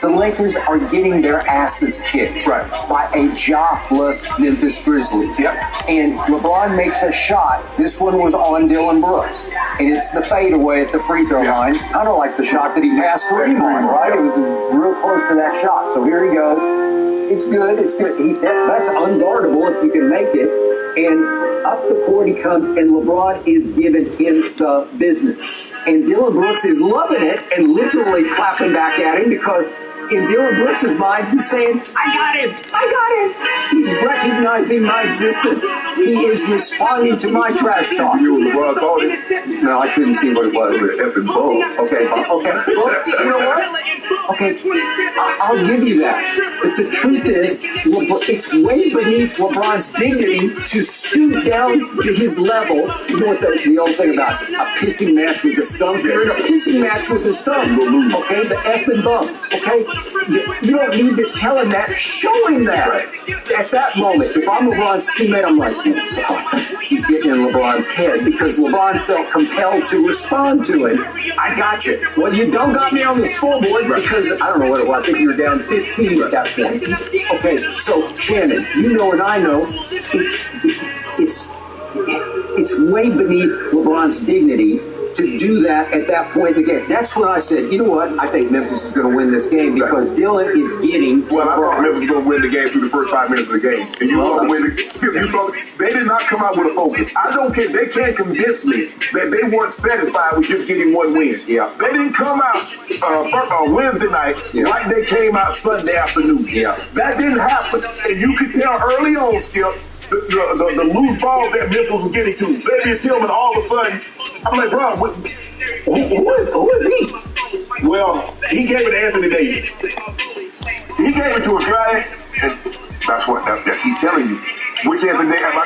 Speaker 16: The Lakers are getting their asses kicked by a jobless Memphis Grizzlies.
Speaker 12: Yep.
Speaker 16: And LeBron makes a shot. This one was on Dylan Brooks. And it's the fadeaway at the free throw line. Kind of like the shot that he passed Kareem on, right? It was real close to that shot. So here he goes. It's good. It's good. That's unguardable if you can make it. And up the court he comes, and LeBron is giving him the business. And Dylan Brooks is loving it and literally clapping back at him, because in Dylan Brooks' mind, he's saying, I got him. He's recognizing recognizing my existence. He is responding to my trash talk.
Speaker 12: You and LeBron called it?
Speaker 16: No, I couldn't see what it was.
Speaker 12: Effing ball.
Speaker 16: Okay. Well, you know what? Okay, I'll give you that. But the truth is, it's way beneath LeBron's dignity to stoop down to his level. You know what the old thing about a pissing match with a stump? You're in a pissing match with a stump. Okay, the effing bump. Okay, you don't need to tell him that. Show him that. At that moment, if I'm LeBron's teammate, I'm like, oh, he's getting in LeBron's head because LeBron felt compelled to respond to him. I got you. Well, you don't got me on the scoreboard because I don't know what it was. I think you were down 15 at that point. Okay, so Shannon, you know and I know it's way beneath LeBron's dignity to do that at that point in the game. That's when I said, you know what? I think Memphis is going to win this game because Dylan is getting.
Speaker 12: Well, I thought Memphis was going to win the game through the first 5 minutes of the game. And you saw them win. You saw they did not come out with a focus. I don't care. They can't convince me that they weren't satisfied with just getting one win.
Speaker 16: Yeah.
Speaker 12: They didn't come out Wednesday night like they came out Sunday afternoon.
Speaker 16: Yeah.
Speaker 12: That didn't happen. And you could tell early on, Skip, the loose balls that Memphis was getting to. Xavier Tillman, all of a sudden, I'm like, bro, who is he? Well, he gave it to Anthony Davis. He gave it to a guy, and that's what I keep telling you. Which Anthony Davis, am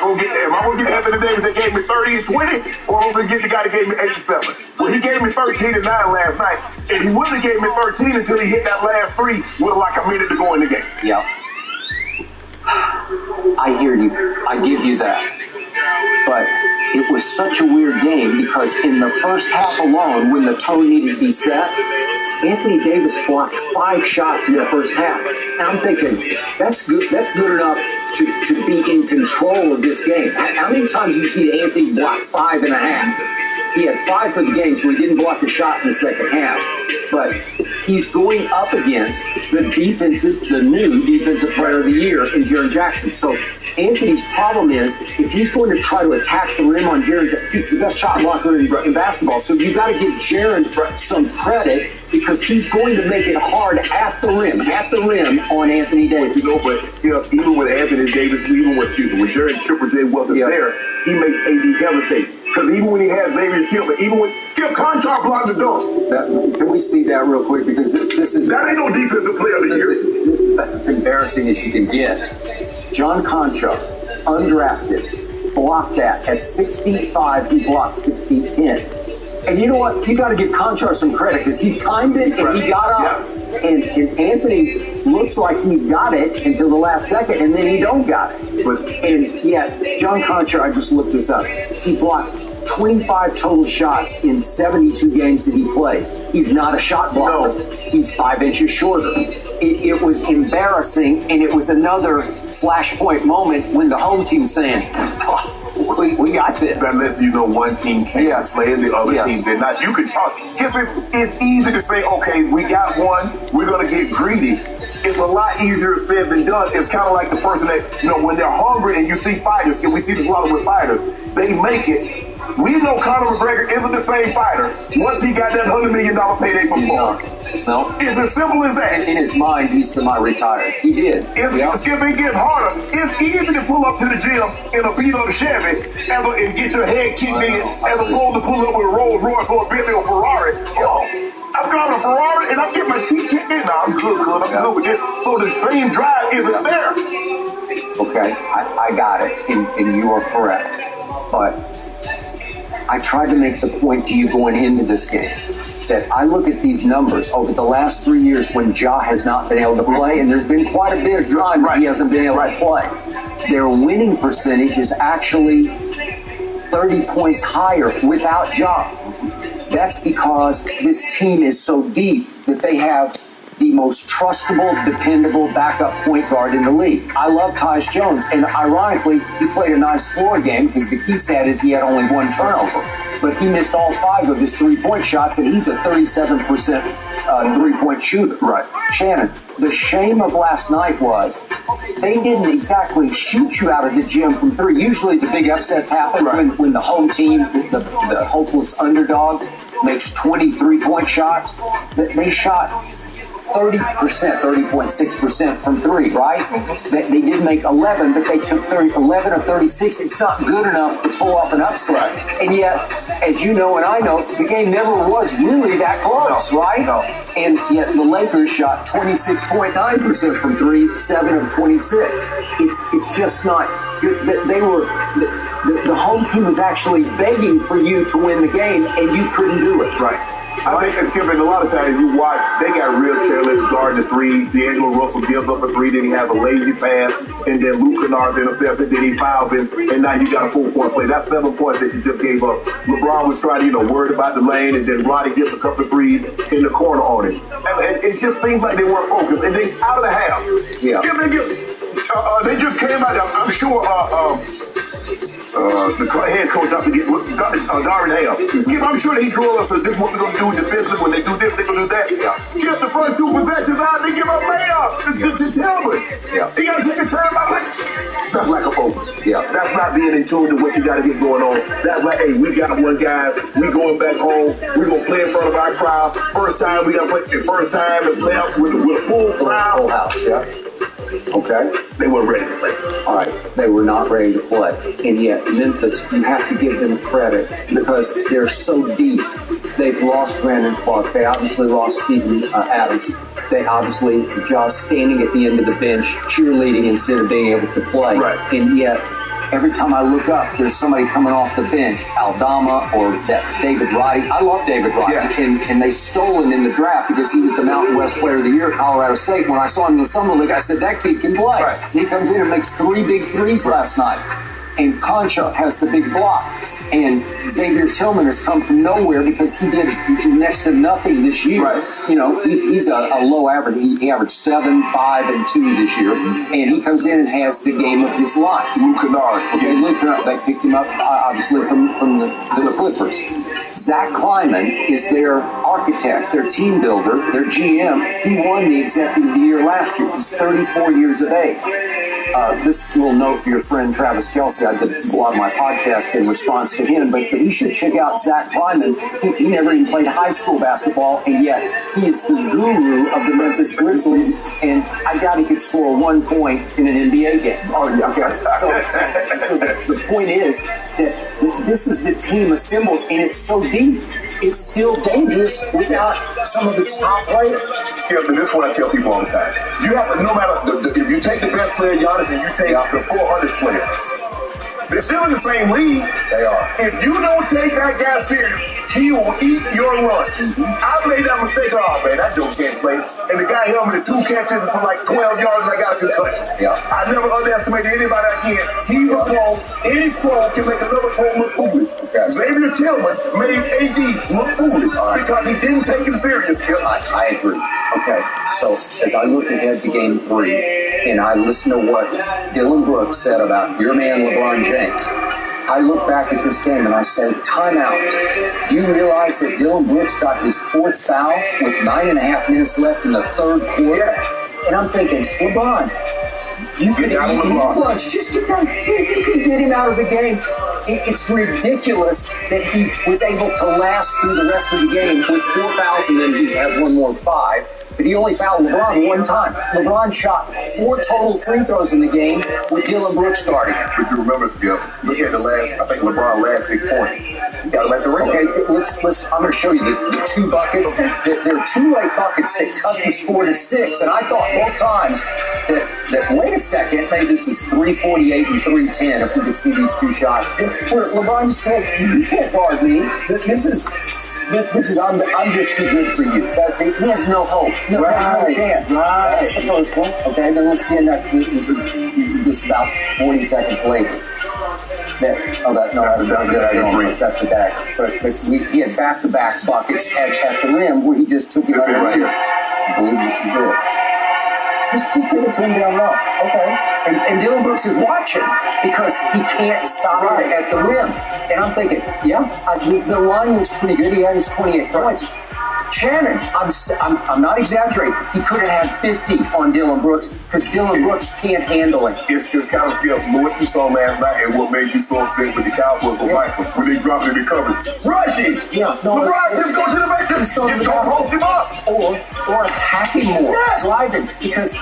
Speaker 12: I gonna get Anthony Davis that gave me 30 and 20, or am I gonna get the guy that gave me 8 and 7? Well, he gave me 13 and 9 last night, and he wouldn't have gave me 13 until he hit that last three with like a minute to go in the game.
Speaker 16: Yeah. I hear you. I give you that. But it was such a weird game because in the first half alone, when the tone needed to be set, Anthony Davis blocked 5 shots in the first half. And I'm thinking, that's good. That's good enough to be in control of this game. How many times have you seen Anthony block 5.5? He had 5 for the game, so he didn't block a shot in the second half. But he's going up against the new defensive player of the year in Jaren Jackson. So Anthony's problem is, if he's going to try to attack the rim on Jaren, he's the best shot blocker in basketball. So you've got to give Jaren some credit because he's going to make it hard at the rim on Anthony Davis.
Speaker 12: You know, but still, even with Anthony Davis, when Jaren Triple J wasn't there, he makes AD hesitate. Because even when he had Xavier Tillman, even when still Conchar blocked the dunk.
Speaker 16: Can we see that real quick? Because this is
Speaker 12: that ain't no defensive player of the year.
Speaker 16: This is as embarrassing as you can get. John Conchar, undrafted, blocked that at 6 feet 5. He blocked 6 feet 10. And you know what? You got to give Conchar some credit because he timed it and he got up. And Anthony looks like he's got it until the last second, and then he don't got it. John Conchar, I just looked this up. He blocked 25 total shots in 72 games that he played. He's not a shot blocker. No. He's 5 inches shorter. It was embarrassing, and it was another flashpoint moment when the home team saying, we got this.
Speaker 12: That lets you know one team can't play and the other team did not. You can talk. Skip, it's easy to say, okay, we got one, we're going to get greedy. It's a lot easier said than done. It's kind of like the person that, when they're hungry and you see fighters, and we see this a lot with fighters, they make it. We know Conor McGregor isn't the same fighter once he got that $100 million payday from Floyd.
Speaker 16: No.
Speaker 12: It's as simple as that.
Speaker 16: In his mind, he's semi-retired. He did.
Speaker 12: It's getting harder. It's easy to pull up to the gym in a beat-up Chevy and get your head kicked in as opposed to pull up with a Rolls Royce or a Bentley or Ferrari. I'm driving a Ferrari and I'm getting my teeth kicked in. Nah, I'm good, I'm good with this. So the same drive isn't there.
Speaker 16: Okay, I got it, and you are correct. But I tried to make the point to you going into this game that I look at these numbers over the last 3 years when Ja has not been able to play, and there's been quite a bit of time he hasn't been able to play. Their winning percentage is actually 30 points higher without Ja. That's because this team is so deep that they have the most trustable, dependable backup point guard in the league. I love Tyus Jones, and ironically, he played a nice floor game because the key stat is he had only 1 turnover. But he missed all 5 of his 3-point shots, and he's a 37% 3-point shooter.
Speaker 12: Right.
Speaker 16: Shannon, the shame of last night was they didn't exactly shoot you out of the gym from 3. Usually the big upsets happen when the home team, the hopeless underdog, makes 23-point shots. They shot 30.6% from three, right? They did make 11, but they took 11 or 36. It's not good enough to pull off an upset.
Speaker 12: Right.
Speaker 16: And yet, as you know and I know, the game never was really that close, right?
Speaker 12: No.
Speaker 16: And yet the Lakers shot 26.9% from three, 7 of 26. It's just not. They were the home team was actually begging for you to win the game, and you couldn't do it.
Speaker 12: Right. I think it's Skip, and a lot of times you watch, they got real careless guarding the three. D'Angelo Russell gives up a three, then he has a lazy pass, and then Luke Kennard intercepted, then he fouls him, and now you got a 4-point play. That's 7 points that you just gave up. LeBron was trying to, worried about the lane, and then Roddy gets a couple of threes in the corner on him. And it just seems like they weren't focused. And then out of the half, they just came out, I'm sure, the head coach, I forget, Darren Hale. Skip, I'm sure that he told us that this is what we're going to do defensive. When they do this, they're going to do that. Skip, the first 2 possessions out, they give up layups to Tillman. He got to take a time out. That's like a focus. That's not being in tune to what you got to get going on. That's like, hey, we got one guy, we going back home, we going to play in front of our crowd. First time we got to play the first time and play out with a full crowd.
Speaker 16: Full house, Okay.
Speaker 12: They weren't ready to play.
Speaker 16: All right. They were not ready to play. And yet, Memphis, you have to give them credit because they're so deep. They've lost Brandon Clark. They obviously lost Steven Adams. They obviously just standing at the end of the bench, cheerleading instead of being able to play.
Speaker 12: Right.
Speaker 16: And yet, every time I look up, there's somebody coming off the bench, Aldama or that David Roddy. I love David Roddy, and they stole him in the draft because he was the Mountain West Player of the Year at Colorado State. When I saw him in the Summer League, I said, that kid can play.
Speaker 12: Right.
Speaker 16: He comes in and makes 3 big threes last night. And Concha has the big block. And Xavier Tillman has come from nowhere because he did next to nothing this year.
Speaker 12: Right.
Speaker 16: He's a low average. He averaged 7, 5, and 2 this year. And he comes in and has the game of his life.
Speaker 12: Luke Kennard.
Speaker 16: Okay, Luke Kennard. They picked him up, obviously, from the Clippers. Zach Kleiman is their architect, their team builder, their GM. He won the Executive of the Year last year. He's 34 years of age. This little note for your friend Travis Kelce. I did a lot of my podcast in response to him, but you should check out Zach Kleiman. He never even played high school basketball, and yet he is the guru of the Memphis Grizzlies, and I doubt he could score 1 point in an NBA game.
Speaker 12: Oh, yeah. Okay.
Speaker 16: So the point is that this is the team assembled, and it's so deep. It's still dangerous without some of its top players.
Speaker 12: Yeah, but this is what I tell people all the time. You have to, no matter, if you take the best player, Giannis, and you take the 400th player, they're still in the same league.
Speaker 16: They are.
Speaker 12: If you don't take that guy serious, he will eat your lunch. I made that mistake. Oh, man, that dude can't play. And the guy held me to 2 catches for like 12 yards, and I got a concussion. I never underestimated anybody again. He's a pro. Any pro can make another pro look foolish. Xavier Tillman made AD look foolish because he didn't take him serious.
Speaker 16: I agree. Okay, so as I look ahead to Game 3, and I listen to what Dylan Brooks said about your man LeBron James, I look back at this game and I say, timeout. Do you realize that Dylan Brooks got his 4th foul with 9.5 minutes left in the 3rd quarter? And I'm thinking, LeBron, you could eat his lunch. Just get down. You can get him out of the game. It's ridiculous that he was able to last through the rest of the game with 4 fouls and then he had 1 more 5. But he only fouled LeBron 1 time. LeBron shot 4 total free throws in the game with Dylan Brooks starting.
Speaker 12: But you remember, Skip, look at the last, I think LeBron last 6 points. You gotta let the ring.
Speaker 16: Okay, I'm going to show you the 2 buckets. There are 2 late buckets that cut the score to 6. And I thought both times that wait a second, maybe this is 348 and 310 if we could see these 2 shots. Where LeBron said, you can't guard me. This is I'm just too good for you. He has no hope. No chance. Right. That's the first one. Okay, then let's see next. This is about 40 seconds later. That's a good idea. That's the back. But he had back-to-back buckets at the rim where he just took it right here. I believe this is it. Just keep it 10 down low. Okay. And Dylan Brooks is watching because he can't stop it at the rim. And I'm thinking, the line looks pretty good. He had his 28 points. Shannon, I'm not exaggerating. He could have had 50 on Dylan Brooks because Dylan Brooks can't handle it.
Speaker 12: It's kind of skills. What you saw last night and what made you so upset with the Cowboys for Michael when they dropped it in coverage. Rushing!
Speaker 16: Yeah, no,
Speaker 12: LeBron, just go to the basket. Just don't hold him up.
Speaker 16: Or attack him more. Yes. Driving. Because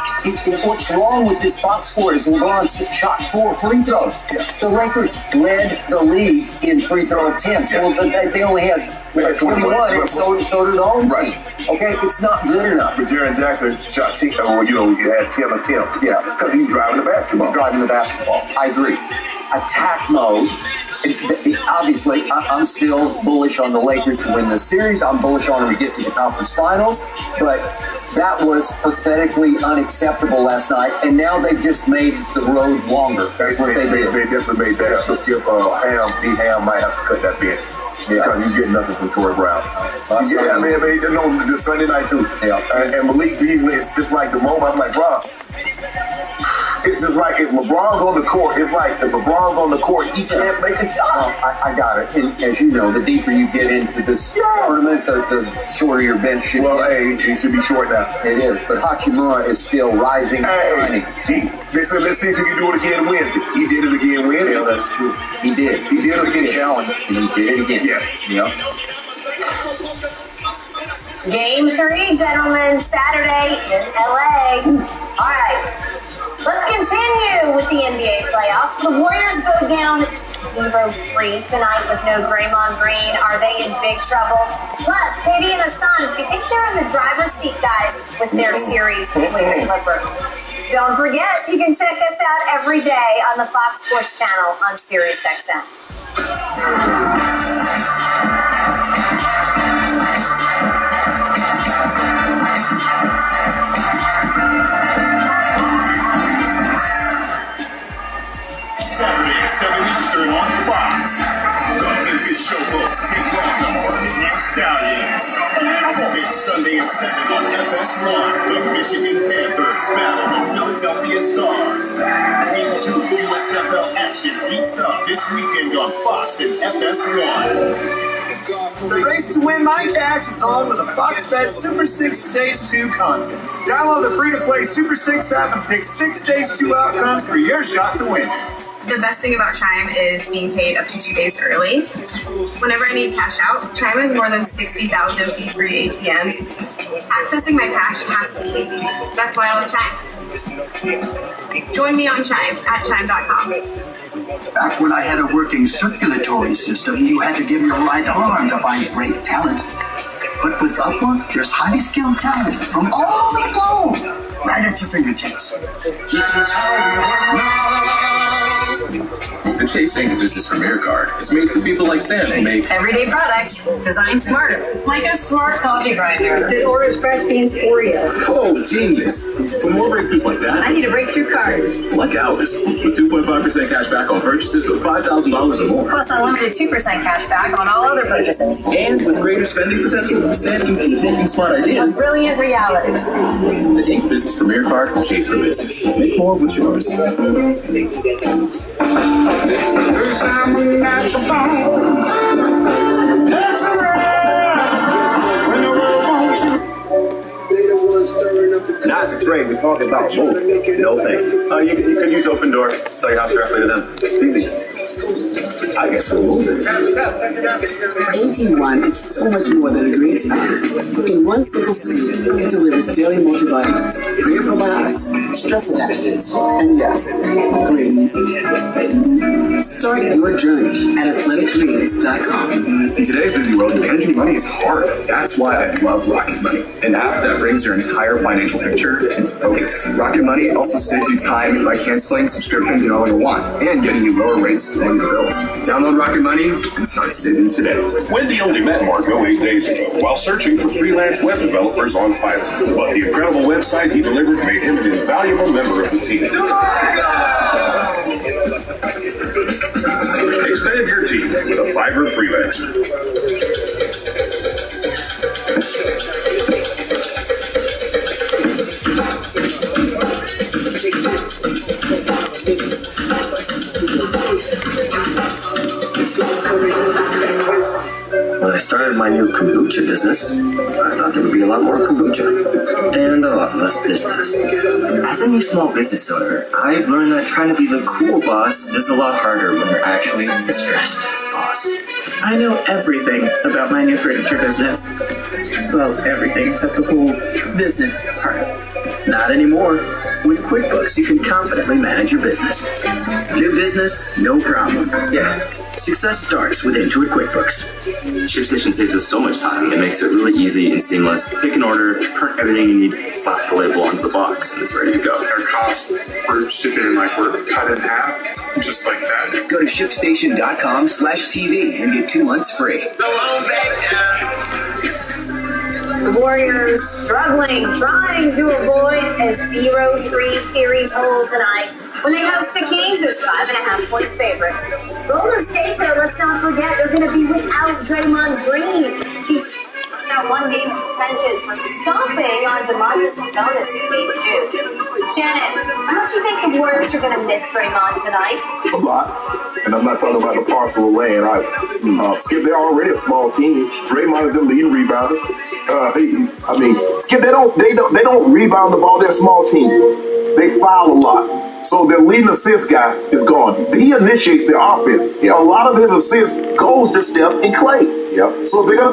Speaker 16: what's wrong with this box score is LeBron shot 4 free throws. Yeah. The Lakers led the league in free throw attempts. Yeah. Well, they only had 21, and so did the home team. Okay, it's not good enough.
Speaker 12: But Jaren Jackson shot 10, he had 10 attempts.
Speaker 16: Yeah.
Speaker 12: Because he's driving the basketball.
Speaker 16: I agree. Attack mode. Obviously, I'm still bullish on the Lakers to win this series. I'm bullish on them to get to the conference finals. But that was pathetically unacceptable last night. And now they've just made the road longer. That's what they did.
Speaker 12: They definitely made that. So Skip Ham might have to cut that bid. Yeah. Because you get nothing from Troy Brown. The Sunday night too. Yeah. And Malik Beasley, it's just like the moment I'm like, bro, it's just like if LeBron's on the court, he can't make a shot.
Speaker 16: I got it. And as you know, the deeper you get into this tournament, the shorter your bench should be.
Speaker 12: Well, hey, he should be short now.
Speaker 16: It is. But Hachimura is still rising.
Speaker 12: They said, let's see if he can do it again Wednesday. He did it again Wednesday.
Speaker 16: Yeah, that's true. He did. He did it again. Challenge. And he did it again.
Speaker 12: Yes.
Speaker 16: Yeah.
Speaker 6: Game 3, gentlemen, Saturday in LA. All right. Let's continue with the NBA playoffs. The Warriors go down 0-3 tonight with no Draymond Green. Are they in big trouble? Plus, KD and the Suns, do you think they're in the driver's seat, guys, with their series with the Clippers? Don't forget, you can check us out every day on the Fox Sports channel on SiriusXM.
Speaker 17: Saturday at 7 Eastern on Fox. The Memphis Showboats take on the Birmingham Stallions. Then Sunday at 7 on FS1, the Michigan Panthers battle the Philadelphia Stars. Week 2 USFL action heats up this weekend on Fox and FS1.
Speaker 18: The race to win my cash is on with the Fox Bet Super 6 Stage 2 contest. Download the free-to-play Super 6 app and pick 6 Stage 2 outcomes for your shot to win.
Speaker 19: The best thing about Chime is being paid up to 2 days early. Whenever I need cash out, Chime has more than 60,000 fee-free ATMs. Accessing my cash has to be easy. That's why I love Chime. Join me on Chime at chime.com.
Speaker 2: Back when I had a working circulatory system, you had to give your right arm to find great talent. But with Upwork, there's highly skilled talent from all over the globe, right at your fingertips. This is how you work now.
Speaker 20: The Chase Ink Business Premier Card is made for people like Sam who make
Speaker 21: everyday products designed smarter, like a smart coffee grinder that orders fresh beans for you.
Speaker 20: Oh, genius! For more breakthroughs like that,
Speaker 21: I need a breakthrough card
Speaker 20: like ours, with 2.5% cash back on purchases of $5,000 or more.
Speaker 21: Plus unlimited 2% cash back on all other purchases.
Speaker 20: And with greater spending potential, Sam can keep making smart ideas.
Speaker 21: A brilliant reality.
Speaker 20: The Ink Business Premier Card from Chase for Business. Make more with yours.
Speaker 4: Not the trade, we're talking about move. No thing. You could use Open Door, sell your house directly to them. It's easy. I guess we'll move it.
Speaker 22: AG1 is so much more than a green spot. In one simple scoop, it delivers daily multivitamins, probiotics, stress adaptogens, and yes, greens. Start your journey at athleticgreens.com.
Speaker 20: In today's busy world, managing money is hard. That's why I love Rocket Money, an app that brings your entire financial picture into focus. Rocket Money also saves you time by canceling subscriptions you no longer want and getting you lower rates to pay your bills. Download Rocket Money and start saving today.
Speaker 23: Wendy only met Marco 8 days ago while searching for freelance web developers on Fiverr. But the incredible website he delivered made him an invaluable member of the team. Expand your team with a Fiverr freelancer.
Speaker 11: started my new kombucha business, I thought there would be a lot more kombucha and a lot less business. As a new small business owner, I've learned that trying to be the cool boss is a lot harder when you're actually the stressed boss.
Speaker 1: I know everything about my new furniture business. Well, everything except the whole business part.
Speaker 11: Not anymore. With QuickBooks, you can confidently manage your business. New business, no problem. Yeah, success starts with Intuit QuickBooks. ShipStation saves us so much time. It makes it really easy and seamless. Pick an order, print everything you need, slap the label onto the box, and it's ready to go.
Speaker 12: Our costs for shipping were cut in half, just like that.
Speaker 13: Go to ShipStation.com/TV and get 2 months free.
Speaker 6: The Warriors struggling, trying to avoid a 0-3 series hole tonight when they host the Kings as 5.5-point favorites. Golden State, though, let's not forget, they're going to be without Draymond Green. He's got 1 game suspension for stomping on DeMarcus Sabonis in Game 2. Shannon, how much do you think the Warriors are going to miss Draymond tonight?
Speaker 7: A lot. And I'm not talking about the partial lane either. Skip, they're already a small team. Draymond is the leading rebounder. Skip, they don't rebound the ball. They're a small team. They foul a lot. So their leading assist guy is gone. He initiates their offense. Yep. A lot of his assists goes to Steph and Clay. Yep. So if they're going to be